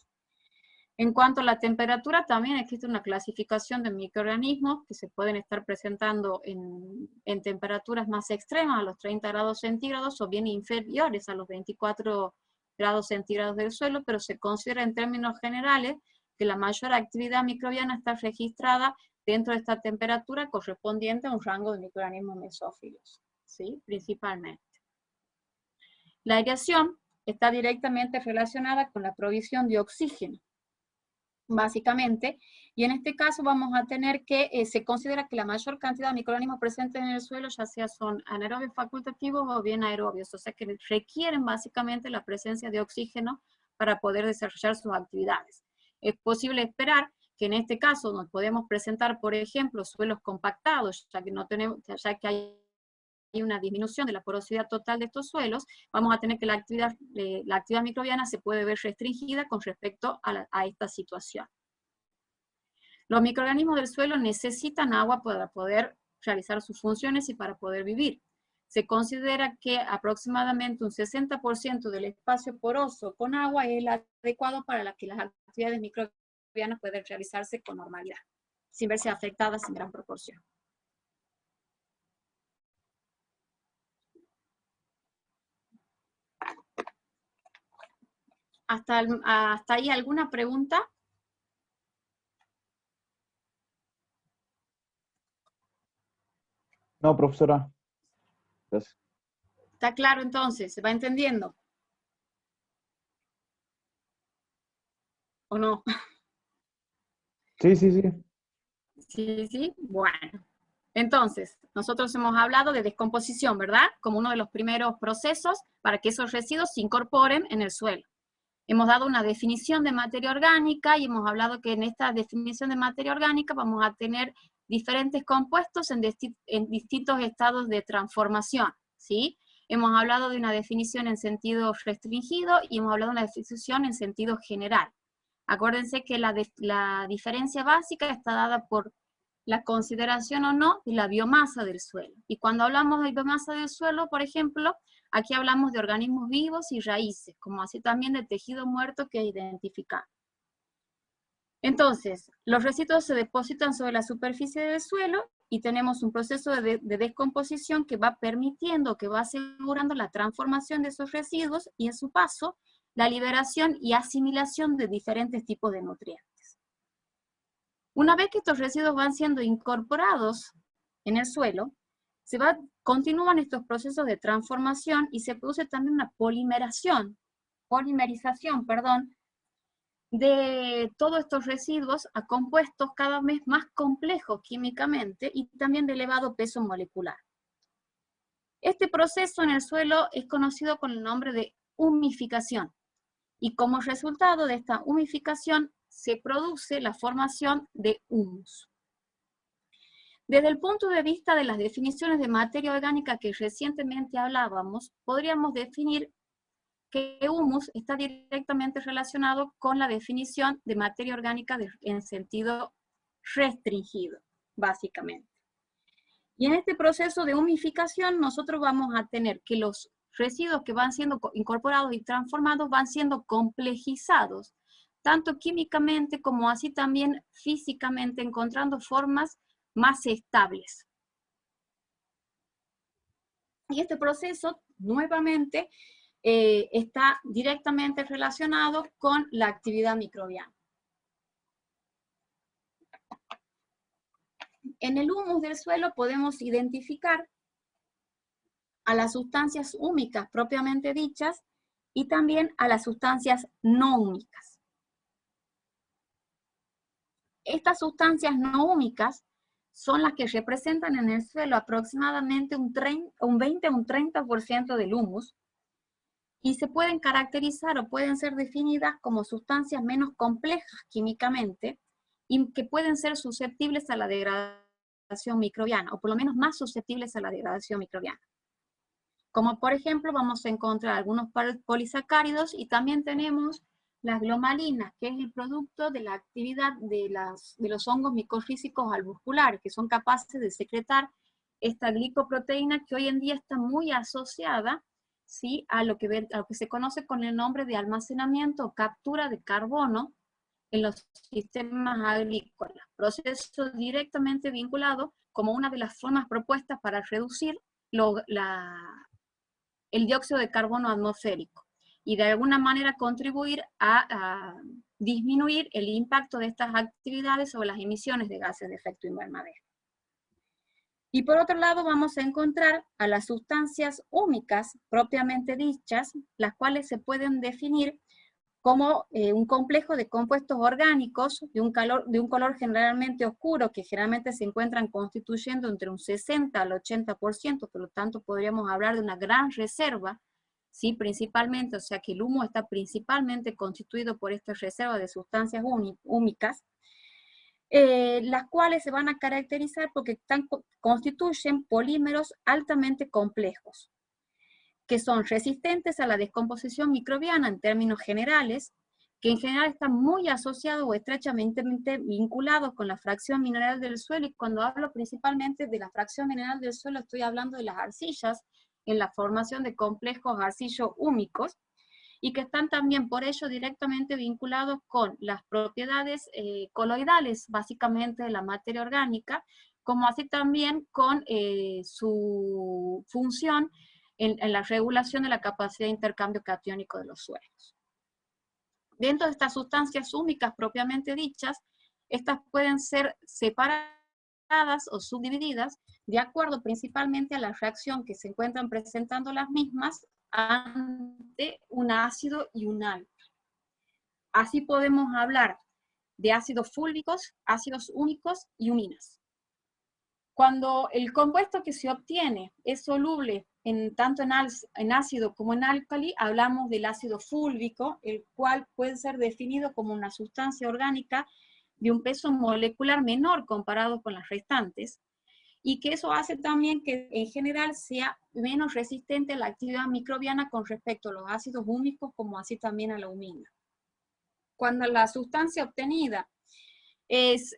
En cuanto a la temperatura, también existe una clasificación de microorganismos que se pueden estar presentando en temperaturas más extremas, a los 30 grados centígrados, o bien inferiores a los 24 grados centígrados del suelo, pero se considera en términos generales que la mayor actividad microbiana está registrada dentro de esta temperatura correspondiente a un rango de microorganismos mesófilos, ¿sí? Principalmente. La aireación está directamente relacionada con la provisión de oxígeno, básicamente, y en este caso vamos a tener que, se considera que la mayor cantidad de microorganismos presentes en el suelo, ya sea son anaerobios facultativos o bien aerobios, o sea que requieren básicamente la presencia de oxígeno para poder desarrollar sus actividades. Es posible esperar que en este caso nos podemos presentar, por ejemplo, suelos compactados, ya que no tenemos, ya que hay una disminución de la porosidad total de estos suelos, vamos a tener que la actividad microbiana se puede ver restringida con respecto a esta situación. Los microorganismos del suelo necesitan agua para poder realizar sus funciones y para poder vivir. Se considera que aproximadamente un 60% del espacio poroso con agua es el adecuado para que las actividades microbianas puedan realizarse con normalidad, sin verse afectadas en gran proporción. ¿Hasta ahí alguna pregunta? No, profesora. Gracias. ¿Está claro entonces? ¿Se va entendiendo? ¿O no? Sí, sí, sí. Sí, sí. Bueno. Entonces, nosotros hemos hablado de descomposición, ¿verdad? Como uno de los primeros procesos para que esos residuos se incorporen en el suelo. Hemos dado una definición de materia orgánica y hemos hablado que en esta definición de materia orgánica vamos a tener diferentes compuestos en distintos estados de transformación, ¿sí? Hemos hablado de una definición en sentido restringido y hemos hablado de una definición en sentido general. Acuérdense que la diferencia básica está dada por la consideración o no de la biomasa del suelo. Y cuando hablamos de biomasa del suelo, por ejemplo, aquí hablamos de organismos vivos y raíces, como así también de tejido muerto que identificar. Entonces, los residuos se depositan sobre la superficie del suelo y tenemos un proceso de descomposición que va permitiendo, que va asegurando la transformación de esos residuos y en su paso, la liberación y asimilación de diferentes tipos de nutrientes. Una vez que estos residuos van siendo incorporados en el suelo, continúan estos procesos de transformación y se produce también una polimerización, de todos estos residuos a compuestos cada vez más complejos químicamente y también de elevado peso molecular. Este proceso en el suelo es conocido con el nombre de humificación, y como resultado de esta humificación se produce la formación de humus. Desde el punto de vista de las definiciones de materia orgánica que recientemente hablábamos, podríamos definir que humus está directamente relacionado con la definición de materia orgánica en sentido restringido, básicamente. Y en este proceso de humificación nosotros vamos a tener que los residuos que van siendo incorporados y transformados van siendo complejizados, tanto químicamente como así también físicamente, encontrando formas más estables. Y este proceso, nuevamente, está directamente relacionado con la actividad microbiana. En el humus del suelo podemos identificar a las sustancias húmicas propiamente dichas y también a las sustancias no húmicas. Estas sustancias no húmicas son las que representan en el suelo aproximadamente un 20 o un 30% del humus, y se pueden caracterizar o pueden ser definidas como sustancias menos complejas químicamente y que pueden ser susceptibles a la degradación microbiana, o por lo menos más susceptibles a la degradación microbiana. Como por ejemplo vamos a encontrar algunos polisacáridos y también tenemos las glomalinas, que es el producto de la actividad de los hongos micorrízicos albusculares, que son capaces de secretar esta glicoproteína que hoy en día está muy asociada, ¿sí?, a lo que se conoce con el nombre de almacenamiento o captura de carbono en los sistemas agrícolas, proceso directamente vinculado como una de las formas propuestas para reducir el dióxido de carbono atmosférico y de alguna manera contribuir a disminuir el impacto de estas actividades sobre las emisiones de gases de efecto invernadero. Y por otro lado vamos a encontrar a las sustancias húmicas propiamente dichas, las cuales se pueden definir como un complejo de compuestos orgánicos de un color generalmente oscuro, que generalmente se encuentran constituyendo entre un 60 al 80%, por lo tanto podríamos hablar de una gran reserva, ¿sí?, principalmente, o sea que el humo está principalmente constituido por esta reserva de sustancias húmicas, las cuales se van a caracterizar porque constituyen polímeros altamente complejos, que son resistentes a la descomposición microbiana en términos generales, que en general están muy asociados o estrechamente vinculados con la fracción mineral del suelo, y cuando hablo principalmente de la fracción mineral del suelo estoy hablando de las arcillas en la formación de complejos arcillo-húmicos, y que están también por ello directamente vinculados con las propiedades coloidales, básicamente de la materia orgánica, como así también con su función en la regulación de la capacidad de intercambio catiónico de los suelos. Dentro de estas sustancias húmicas propiamente dichas, estas pueden ser separadas o subdivididas de acuerdo principalmente a la reacción que se encuentran presentando las mismas ante un ácido y un álcali. Así podemos hablar de ácidos fúlvicos, ácidos úmicos y huminas. Cuando el compuesto que se obtiene es soluble tanto en ácido como en álcali, hablamos del ácido fúlvico, el cual puede ser definido como una sustancia orgánica de un peso molecular menor comparado con las restantes, y que eso hace también que en general sea menos resistente a la actividad microbiana con respecto a los ácidos húmicos, como así también a la humina. Cuando la sustancia obtenida es,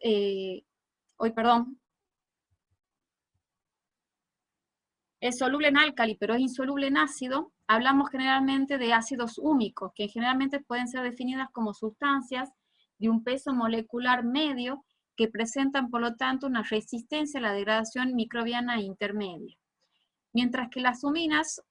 es soluble en álcali, pero es insoluble en ácido, hablamos generalmente de ácidos húmicos, que generalmente pueden ser definidas como sustancias de un peso molecular medio que presentan, por lo tanto, una resistencia a la degradación microbiana intermedia. Mientras que las huminas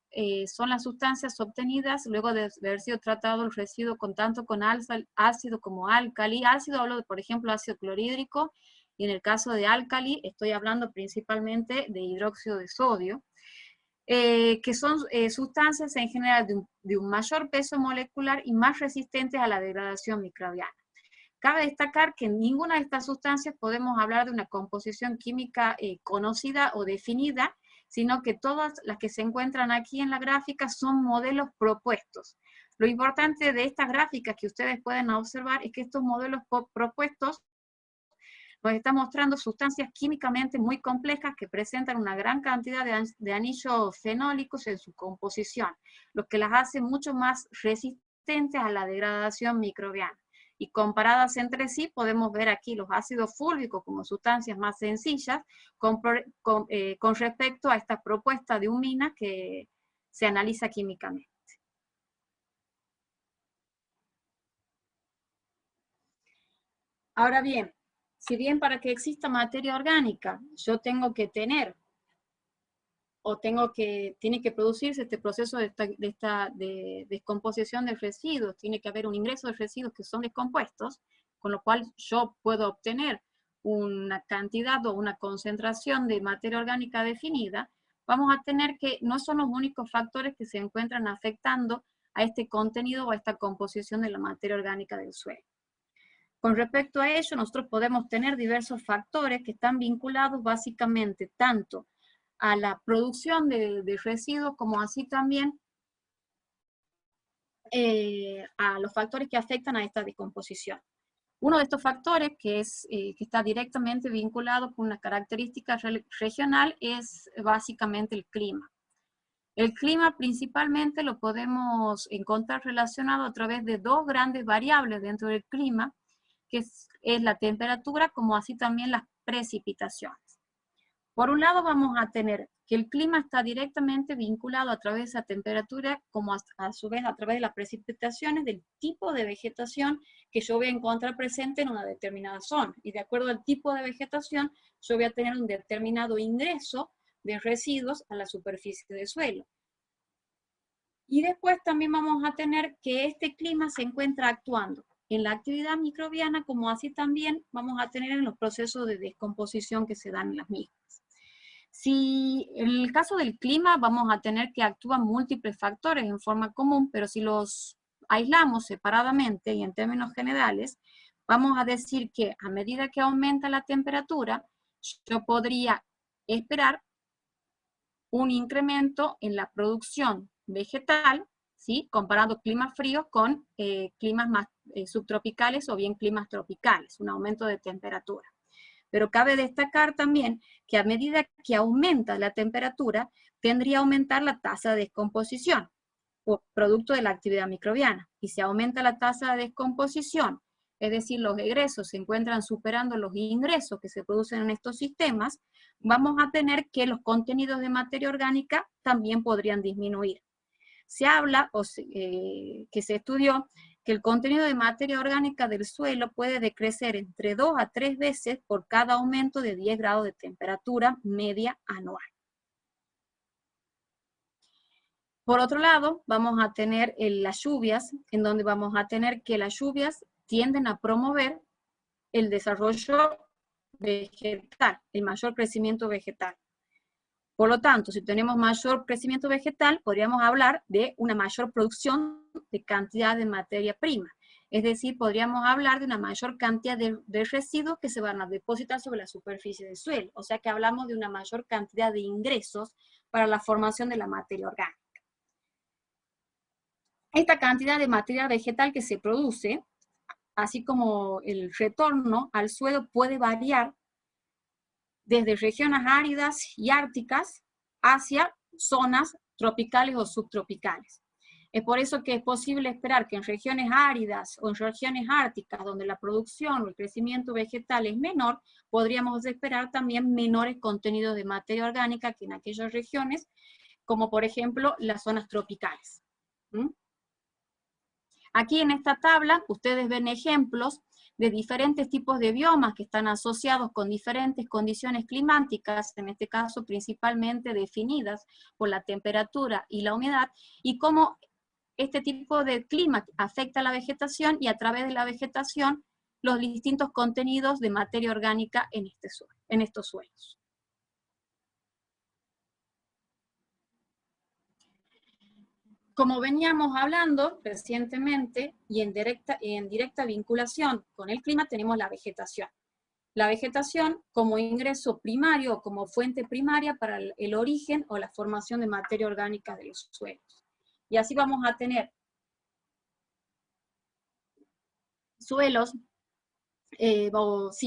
son las sustancias obtenidas luego de haber sido tratado el residuo tanto con ácido como álcali. Ácido hablo de, por ejemplo, ácido clorhídrico, y en el caso de álcali estoy hablando principalmente de hidróxido de sodio, que son sustancias en general de un mayor peso molecular y más resistentes a la degradación microbiana. Cabe destacar que en ninguna de estas sustancias podemos hablar de una composición química conocida o definida, sino que todas las que se encuentran aquí en la gráfica son modelos propuestos. Lo importante de estas gráficas que ustedes pueden observar es que estos modelos propuestos nos están mostrando sustancias químicamente muy complejas que presentan una gran cantidad de anillos fenólicos en su composición, lo que las hace mucho más resistentes a la degradación microbiana. Y comparadas entre sí, podemos ver aquí los ácidos fúlvicos como sustancias más sencillas con respecto a esta propuesta de humina que se analiza químicamente. Ahora bien, si bien para que exista materia orgánica yo tengo que tener, tiene que producirse este proceso de descomposición de residuos, tiene que haber un ingreso de residuos que son descompuestos, con lo cual yo puedo obtener una cantidad o una concentración de materia orgánica definida, vamos a tener que no son los únicos factores que se encuentran afectando a este contenido o a esta composición de la materia orgánica del suelo. Con respecto a ello, nosotros podemos tener diversos factores que están vinculados básicamente tanto a la producción de residuos como así también a los factores que afectan a esta descomposición. Uno de estos factores que está directamente vinculado con una característica regional es básicamente el clima. El clima principalmente lo podemos encontrar relacionado a través de dos grandes variables dentro del clima, que es la temperatura como así también las precipitaciones. Por un lado vamos a tener que el clima está directamente vinculado a través de la temperatura, como a su vez a través de las precipitaciones del tipo de vegetación que yo voy a encontrar presente en una determinada zona. Y de acuerdo al tipo de vegetación, yo voy a tener un determinado ingreso de residuos a la superficie del suelo. Y después también vamos a tener que este clima se encuentra actuando en la actividad microbiana, como así también vamos a tener en los procesos de descomposición que se dan en las mismas. Si en el caso del clima vamos a tener que actúan múltiples factores en forma común, pero si los aislamos separadamente y en términos generales, vamos a decir que a medida que aumenta la temperatura, yo podría esperar un incremento en la producción vegetal, ¿sí? Comparando climas fríos con climas más subtropicales o bien climas tropicales, un aumento de temperatura. Pero cabe destacar también que a medida que aumenta la temperatura, tendría a aumentar la tasa de descomposición, producto de la actividad microbiana. Y si aumenta la tasa de descomposición, es decir, los egresos se encuentran superando los ingresos que se producen en estos sistemas, vamos a tener que los contenidos de materia orgánica también podrían disminuir. Se habla, que se estudió, que el contenido de materia orgánica del suelo puede decrecer entre 2 a 3 veces por cada aumento de 10 grados de temperatura media anual. Por otro lado, vamos a tener las lluvias, en donde vamos a tener que las lluvias tienden a promover el desarrollo vegetal, el mayor crecimiento vegetal. Por lo tanto, si tenemos mayor crecimiento vegetal, podríamos hablar de una mayor producción de cantidad de materia prima. Es decir, podríamos hablar de una mayor cantidad de residuos que se van a depositar sobre la superficie del suelo. O sea que hablamos de una mayor cantidad de ingresos para la formación de la materia orgánica. Esta cantidad de materia vegetal que se produce, así como el retorno al suelo, puede variar desde regiones áridas y árticas hacia zonas tropicales o subtropicales. Es por eso que es posible esperar que en regiones áridas o en regiones árticas, donde la producción o el crecimiento vegetal es menor, podríamos esperar también menores contenidos de materia orgánica que en aquellas regiones, como por ejemplo las zonas tropicales. Aquí en esta tabla ustedes ven ejemplos de diferentes tipos de biomas que están asociados con diferentes condiciones climáticas, en este caso principalmente definidas por la temperatura y la humedad, y cómo este tipo de clima afecta a la vegetación y a través de la vegetación los distintos contenidos de materia orgánica en estos suelos. Como veníamos hablando recientemente y en directa vinculación con el clima, tenemos la vegetación. La vegetación como ingreso primario o como fuente primaria para el origen o la formación de materia orgánica de los suelos. Y así vamos a tener suelos,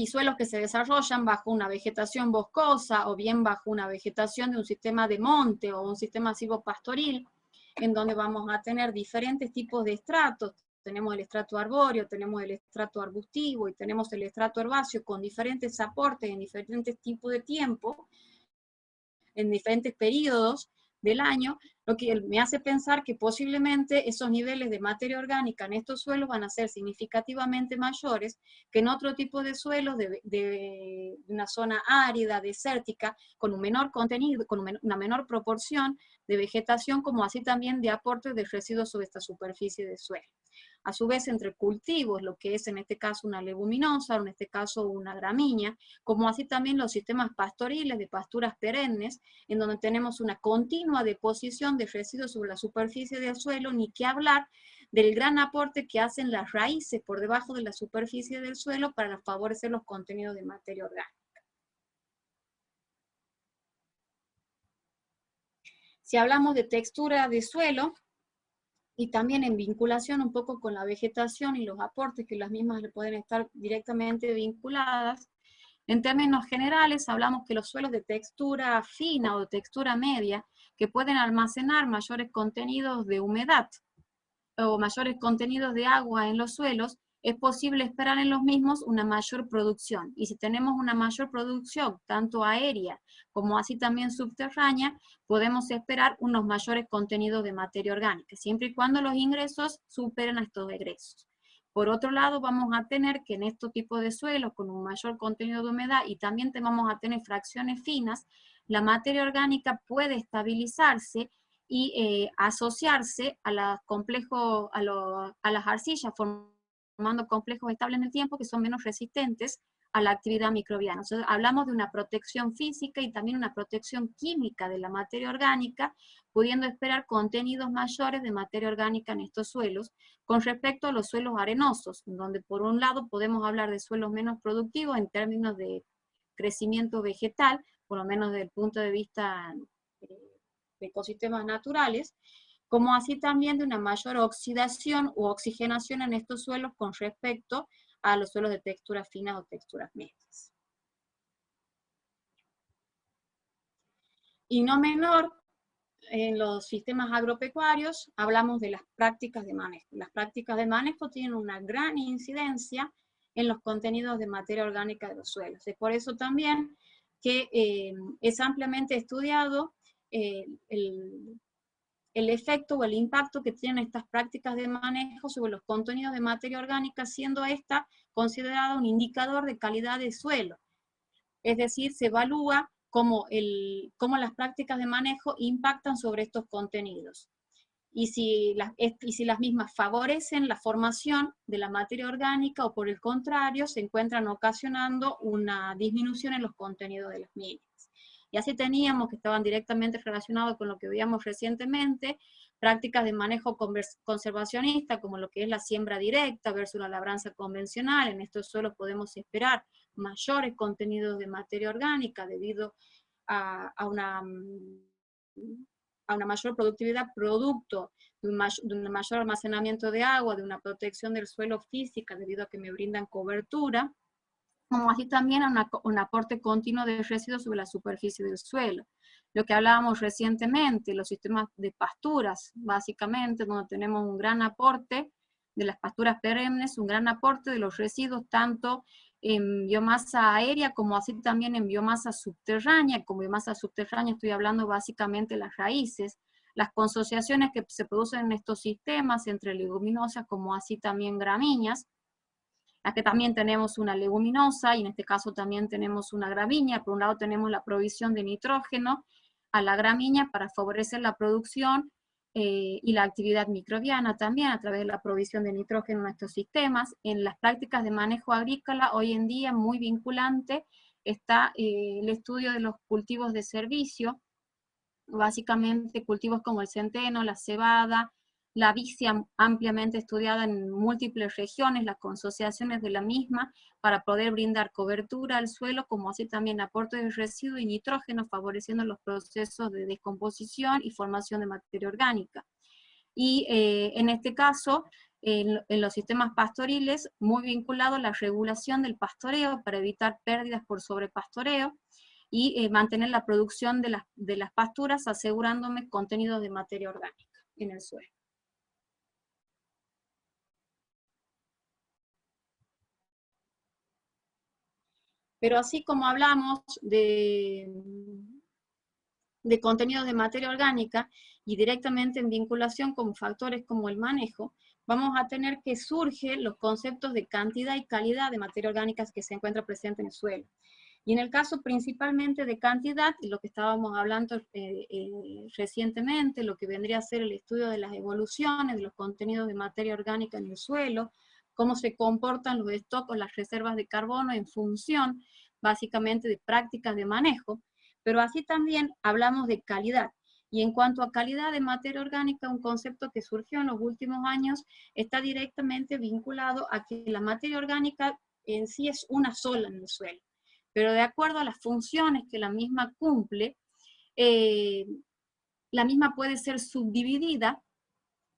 suelos que se desarrollan bajo una vegetación boscosa o bien bajo una vegetación de un sistema de monte o un sistema silvopastoril, en donde vamos a tener diferentes tipos de estratos. Tenemos el estrato arbóreo, tenemos el estrato arbustivo y tenemos el estrato herbáceo con diferentes aportes en diferentes tipos de tiempo, en diferentes periodos del año, lo que me hace pensar que posiblemente esos niveles de materia orgánica en estos suelos van a ser significativamente mayores que en otro tipo de suelos de una zona árida, desértica, con un menor contenido, con una menor proporción de vegetación, como así también de aportes de residuos sobre esta superficie de suelo. A su vez, entre cultivos, lo que es en este caso una leguminosa, o en este caso una gramínea, como así también los sistemas pastoriles de pasturas perennes, en donde tenemos una continua deposición de residuos sobre la superficie del suelo, ni que hablar del gran aporte que hacen las raíces por debajo de la superficie del suelo para favorecer los contenidos de materia orgánica. Si hablamos de textura de suelo, y también en vinculación un poco con la vegetación y los aportes que las mismas le pueden estar directamente vinculadas, en términos generales hablamos que los suelos de textura fina o de textura media, que pueden almacenar mayores contenidos de humedad o mayores contenidos de agua en los suelos, es posible esperar en los mismos una mayor producción. Y si tenemos una mayor producción, tanto aérea como así también subterránea, podemos esperar unos mayores contenidos de materia orgánica, siempre y cuando los ingresos superen a estos egresos. Por otro lado, vamos a tener que en estos tipos de suelos, con un mayor contenido de humedad, y también vamos a tener fracciones finas, la materia orgánica puede estabilizarse y asociarse a, a las arcillas, formando complejos estables en el tiempo que son menos resistentes a la actividad microbiana. Entonces, hablamos de una protección física y también una protección química de la materia orgánica, pudiendo esperar contenidos mayores de materia orgánica en estos suelos, con respecto a los suelos arenosos, donde por un lado podemos hablar de suelos menos productivos en términos de crecimiento vegetal, por lo menos desde el punto de vista de ecosistemas naturales, como así también de una mayor oxidación u oxigenación en estos suelos con respecto a los suelos de texturas finas o texturas medias. Y no menor, en los sistemas agropecuarios hablamos de las prácticas de manejo. Las prácticas de manejo tienen una gran incidencia en los contenidos de materia orgánica de los suelos. Es por eso también que es ampliamente estudiado el efecto o el impacto que tienen estas prácticas de manejo sobre los contenidos de materia orgánica, siendo esta considerada un indicador de calidad de suelo. Es decir, se evalúa cómo las prácticas de manejo impactan sobre estos contenidos. Y si las mismas favorecen la formación de la materia orgánica o por el contrario se encuentran ocasionando una disminución en los contenidos de las mismas. Y así teníamos que estaban directamente relacionados con lo que veíamos recientemente, prácticas de manejo conservacionista, como lo que es la siembra directa versus la labranza convencional. En estos suelos podemos esperar mayores contenidos de materia orgánica debido a una mayor productividad producto de un mayor almacenamiento de agua, de una protección del suelo física debido a que me brindan cobertura, como así también a un aporte continuo de residuos sobre la superficie del suelo. Lo que hablábamos recientemente, los sistemas de pasturas, básicamente, donde tenemos un gran aporte de las pasturas perennes, un gran aporte de los residuos, tanto en biomasa aérea como así también en biomasa subterránea. Como biomasa subterránea estoy hablando básicamente de las raíces, las consociaciones que se producen en estos sistemas entre leguminosas como así también gramíneas, Aquí también tenemos una leguminosa, y en este caso también tenemos una gramínea. Por un lado tenemos la provisión de nitrógeno a la gramínea para favorecer la producción y la actividad microbiana también a través de la provisión de nitrógeno en estos sistemas. En las prácticas de manejo agrícola, hoy en día muy vinculante, está el estudio de los cultivos de servicio, básicamente cultivos como el centeno, la cebada, la vicia, ampliamente estudiada en múltiples regiones, las consociaciones de la misma, para poder brindar cobertura al suelo, como así también aporte de residuo y nitrógeno, favoreciendo los procesos de descomposición y formación de materia orgánica. Y en este caso, en los sistemas pastoriles, muy vinculado a la regulación del pastoreo para evitar pérdidas por sobrepastoreo, y mantener la producción de las pasturas, asegurándome contenido de materia orgánica en el suelo. Pero así como hablamos de contenidos de materia orgánica y directamente en vinculación con factores como el manejo, vamos a tener que surgen los conceptos de cantidad y calidad de materia orgánica que se encuentra presente en el suelo. Y en el caso principalmente de cantidad, y lo que estábamos hablando recientemente, lo que vendría a ser el estudio de las evoluciones de los contenidos de materia orgánica en el suelo, cómo se comportan los stocks o las reservas de carbono en función básicamente de prácticas de manejo, pero así también hablamos de calidad. Y en cuanto a calidad de materia orgánica, un concepto que surgió en los últimos años está directamente vinculado a que la materia orgánica en sí es una sola en el suelo, pero de acuerdo a las funciones que la misma cumple, la misma puede ser subdividida,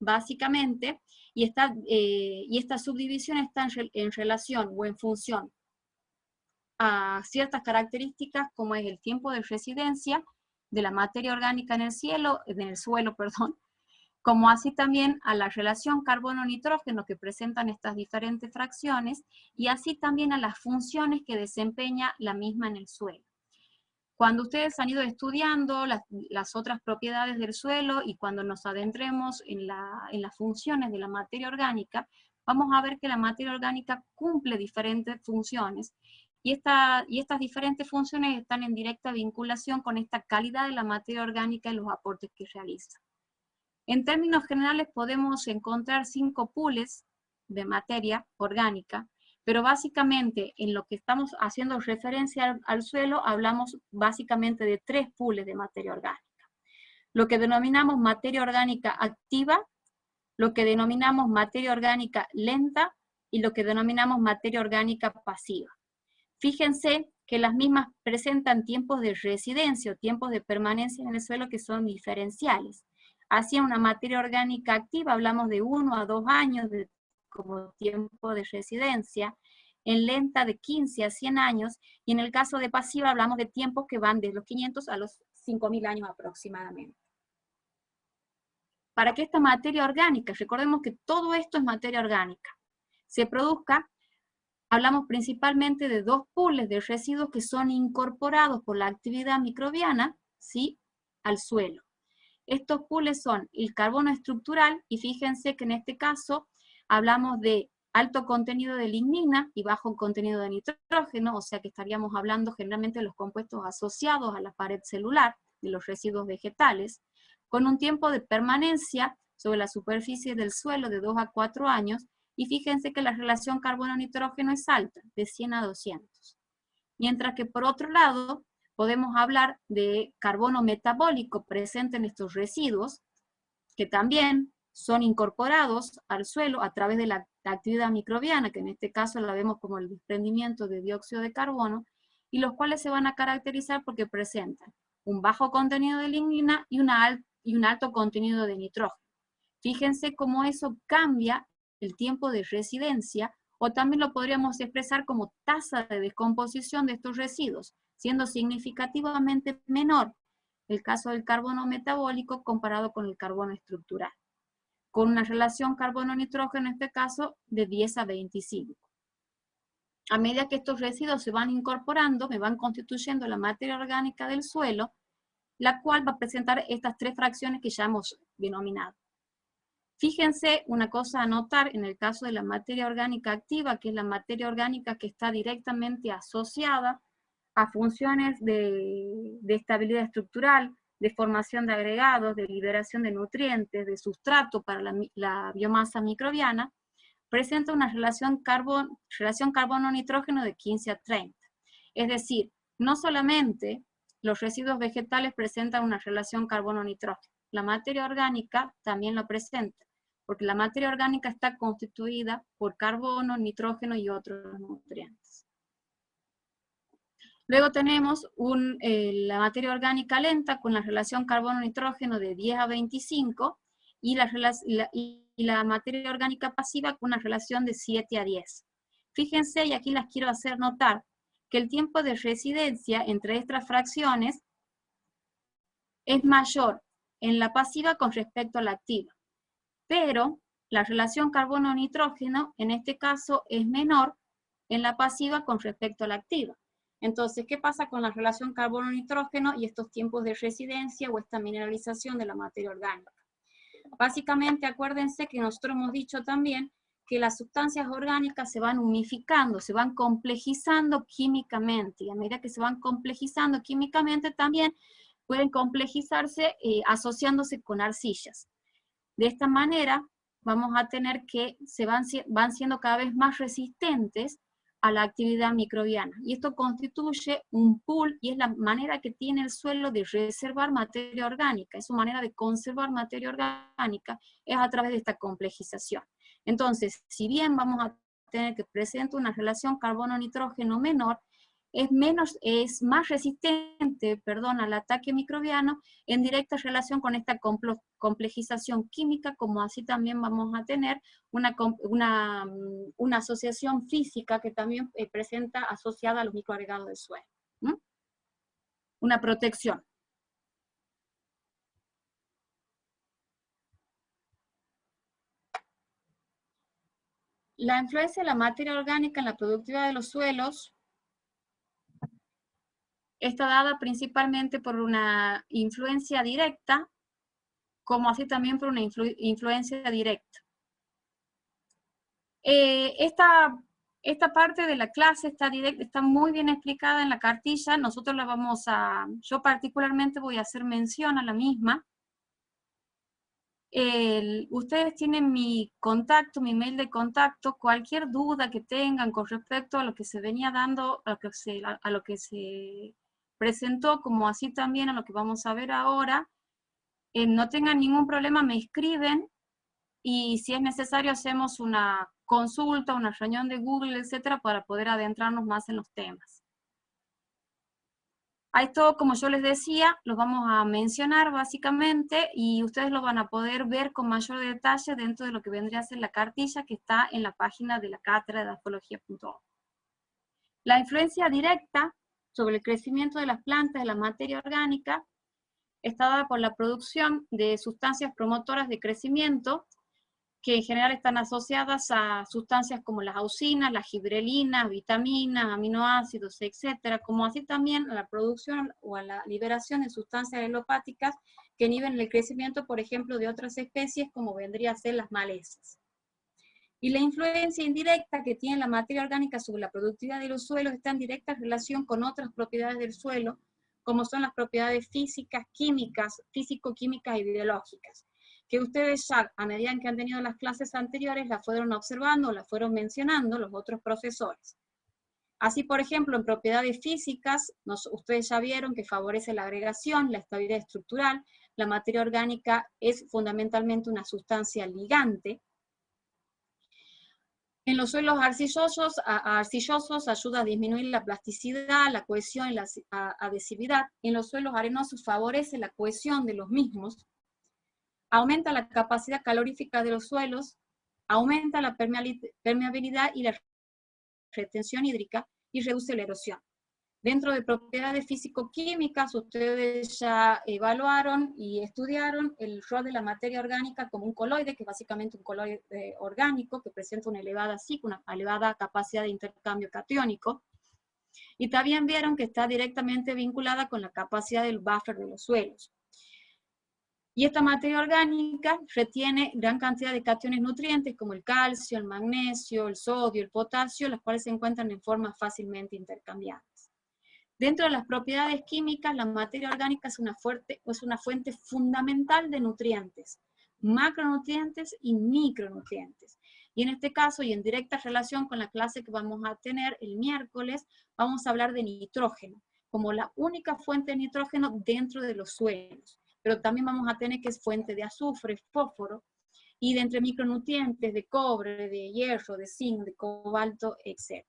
básicamente, y esta subdivisión está en relación o en función a ciertas características, como es el tiempo de residencia de la materia orgánica en el suelo, perdón, como así también a la relación carbono-nitrógeno que presentan estas diferentes fracciones, y así también a las funciones que desempeña la misma en el suelo. Cuando ustedes han ido estudiando las otras propiedades del suelo y cuando nos adentremos en las funciones de la materia orgánica, vamos a ver que la materia orgánica cumple diferentes funciones, y estas diferentes funciones están en directa vinculación con esta calidad de la materia orgánica y los aportes que realiza. En términos generales podemos encontrar 5 pools de materia orgánica, pero básicamente en lo que estamos haciendo referencia al suelo, hablamos básicamente de 3 pools de materia orgánica. Lo que denominamos materia orgánica activa, lo que denominamos materia orgánica lenta, y lo que denominamos materia orgánica pasiva. Fíjense que las mismas presentan tiempos de residencia o tiempos de permanencia en el suelo que son diferenciales. Así en una materia orgánica activa hablamos de 1 a 2 años como tiempo de residencia, en lenta de 15 a 100 años, y en el caso de pasiva hablamos de tiempos que van de los 500 a los 5000 años aproximadamente. Para que esta materia orgánica, recordemos que todo esto es materia orgánica, se produzca, hablamos principalmente de 2 pools de residuos que son incorporados por la actividad microbiana, ¿sí?, al suelo. Estos pools son el carbono estructural, y fíjense que en este caso hablamos de alto contenido de lignina y bajo contenido de nitrógeno, o sea que estaríamos hablando generalmente de los compuestos asociados a la pared celular, de los residuos vegetales, con un tiempo de permanencia sobre la superficie del suelo de 2 a 4 años, y fíjense que la relación carbono-nitrógeno es alta, de 100 a 200. Mientras que por otro lado, podemos hablar de carbono metabólico presente en estos residuos, que también son incorporados al suelo a través de la actividad microbiana, que en este caso la vemos como el desprendimiento de dióxido de carbono, y los cuales se van a caracterizar porque presentan un bajo contenido de lignina y un alto contenido de nitrógeno. Fíjense cómo eso cambia el tiempo de residencia, o también lo podríamos expresar como tasa de descomposición de estos residuos, siendo significativamente menor el caso del carbono metabólico comparado con el carbono estructural, con una relación carbono-nitrógeno en este caso de 10 a 25. A medida que estos residuos se van incorporando, me van constituyendo la materia orgánica del suelo, la cual va a presentar estas 3 fracciones que ya hemos denominado. Fíjense una cosa a notar en el caso de la materia orgánica activa, que es la materia orgánica que está directamente asociada a funciones de estabilidad estructural, de formación de agregados, de liberación de nutrientes, de sustrato para la biomasa microbiana, presenta una relación carbono-nitrógeno de 15 a 30. Es decir, no solamente los residuos vegetales presentan una relación carbono-nitrógeno, la materia orgánica también lo presenta, porque la materia orgánica está constituida por carbono, nitrógeno y otros nutrientes. Luego tenemos la materia orgánica lenta con la relación carbono-nitrógeno de 10 a 25 y la materia orgánica pasiva con una relación de 7 a 10. Fíjense, y aquí las quiero hacer notar, que el tiempo de residencia entre estas fracciones es mayor en la pasiva con respecto a la activa, pero la relación carbono-nitrógeno en este caso es menor en la pasiva con respecto a la activa. Entonces, ¿qué pasa con la relación carbono-nitrógeno y estos tiempos de residencia o esta mineralización de la materia orgánica? Básicamente, acuérdense que nosotros hemos dicho también que las sustancias orgánicas se van unificando, se van complejizando químicamente, y a medida que se van complejizando químicamente también pueden complejizarse asociándose con arcillas. De esta manera vamos a tener que van siendo cada vez más resistentes a la actividad microbiana. Y esto constituye un pool y es la manera que tiene el suelo de reservar materia orgánica, es su manera de conservar materia orgánica, es a través de esta complejización. Entonces, si bien vamos a tener que presentar una relación carbono-nitrógeno menor, es más resistente, al ataque microbiano en directa relación con esta complejización química, como así también vamos a tener una asociación física que también presenta asociada a los microagregados del suelo. Una protección. La influencia de la materia orgánica en la productividad de los suelos está dada principalmente por una influencia directa, como así también por una influencia directa. Esta parte de la clase está muy bien explicada en la cartilla, nosotros yo particularmente voy a hacer mención a la misma. Ustedes tienen mi contacto, mi mail de contacto, cualquier duda que tengan con respecto a lo que se venía dando, a lo que se presentó, como así también a lo que vamos a ver ahora, no tengan ningún problema, me escriben, y si es necesario hacemos una consulta, una reunión de Google, etcétera, para poder adentrarnos más en los temas. A esto, como yo les decía, los vamos a mencionar básicamente y ustedes lo van a poder ver con mayor detalle dentro de lo que vendría a ser la cartilla que está en la página de la cátedra de Dafología.org. La influencia directa sobre el crecimiento de las plantas de la materia orgánica está dada por la producción de sustancias promotoras de crecimiento, que en general están asociadas a sustancias como las auxinas, las gibrelinas, vitaminas, aminoácidos, etcétera, como así también a la producción o a la liberación de sustancias helopáticas que inhiben el crecimiento, por ejemplo, de otras especies, como vendría a ser las malezas. Y la influencia indirecta que tiene la materia orgánica sobre la productividad de los suelos está en directa relación con otras propiedades del suelo, como son las propiedades físicas, químicas, físico-químicas y biológicas, que ustedes ya, a medida que han tenido las clases anteriores, las fueron observando, las fueron mencionando los otros profesores. Así, por ejemplo, en propiedades físicas, ustedes ya vieron que favorece la agregación, la estabilidad estructural, la materia orgánica es fundamentalmente una sustancia ligante. En los suelos arcillosos ayuda a disminuir la plasticidad, la cohesión y la adhesividad. En los suelos arenosos favorece la cohesión de los mismos. Aumenta la capacidad calorífica de los suelos, aumenta la permeabilidad y la retención hídrica y reduce la erosión. Dentro de propiedades físico-químicas, ustedes ya evaluaron y estudiaron el rol de la materia orgánica como un coloide, que es básicamente un coloide orgánico que presenta una elevada una elevada capacidad de intercambio catiónico. Y también vieron que está directamente vinculada con la capacidad del buffer de los suelos. Y esta materia orgánica retiene gran cantidad de cationes nutrientes como el calcio, el magnesio, el sodio, el potasio, las cuales se encuentran en formas fácilmente intercambiables. Dentro de las propiedades químicas, la materia orgánica es una fuente fundamental de nutrientes, macronutrientes y micronutrientes. Y en este caso, y en directa relación con la clase que vamos a tener el miércoles, vamos a hablar de nitrógeno, como la única fuente de nitrógeno dentro de los suelos. Pero también vamos a tener que es fuente de azufre, fósforo, y de entre micronutrientes, de cobre, de hierro, de zinc, de cobalto, etc.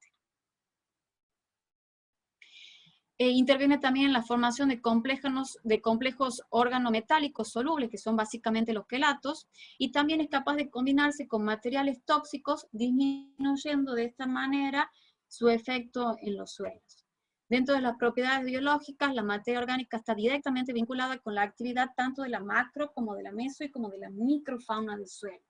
Interviene también en la formación de complejos organometálicos solubles, que son básicamente los quelatos, y también es capaz de combinarse con materiales tóxicos, disminuyendo de esta manera su efecto en los suelos. Dentro de las propiedades biológicas, la materia orgánica está directamente vinculada con la actividad tanto de la macro como de la meso y como de la microfauna del suelo.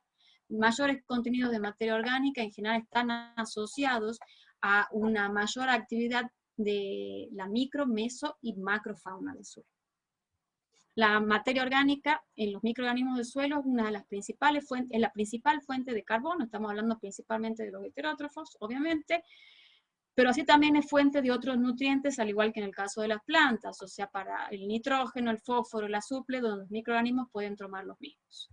Mayores contenidos de materia orgánica en general están asociados a una mayor actividad de la micro, meso y macrofauna del suelo. La materia orgánica en los microorganismos del suelo es una de las principales fuentes, es la principal fuente de carbono, estamos hablando principalmente de los heterótrofos, obviamente, pero así también es fuente de otros nutrientes, al igual que en el caso de las plantas, o sea, para el nitrógeno, el fósforo, el azufre, donde los microorganismos pueden tomar los mismos.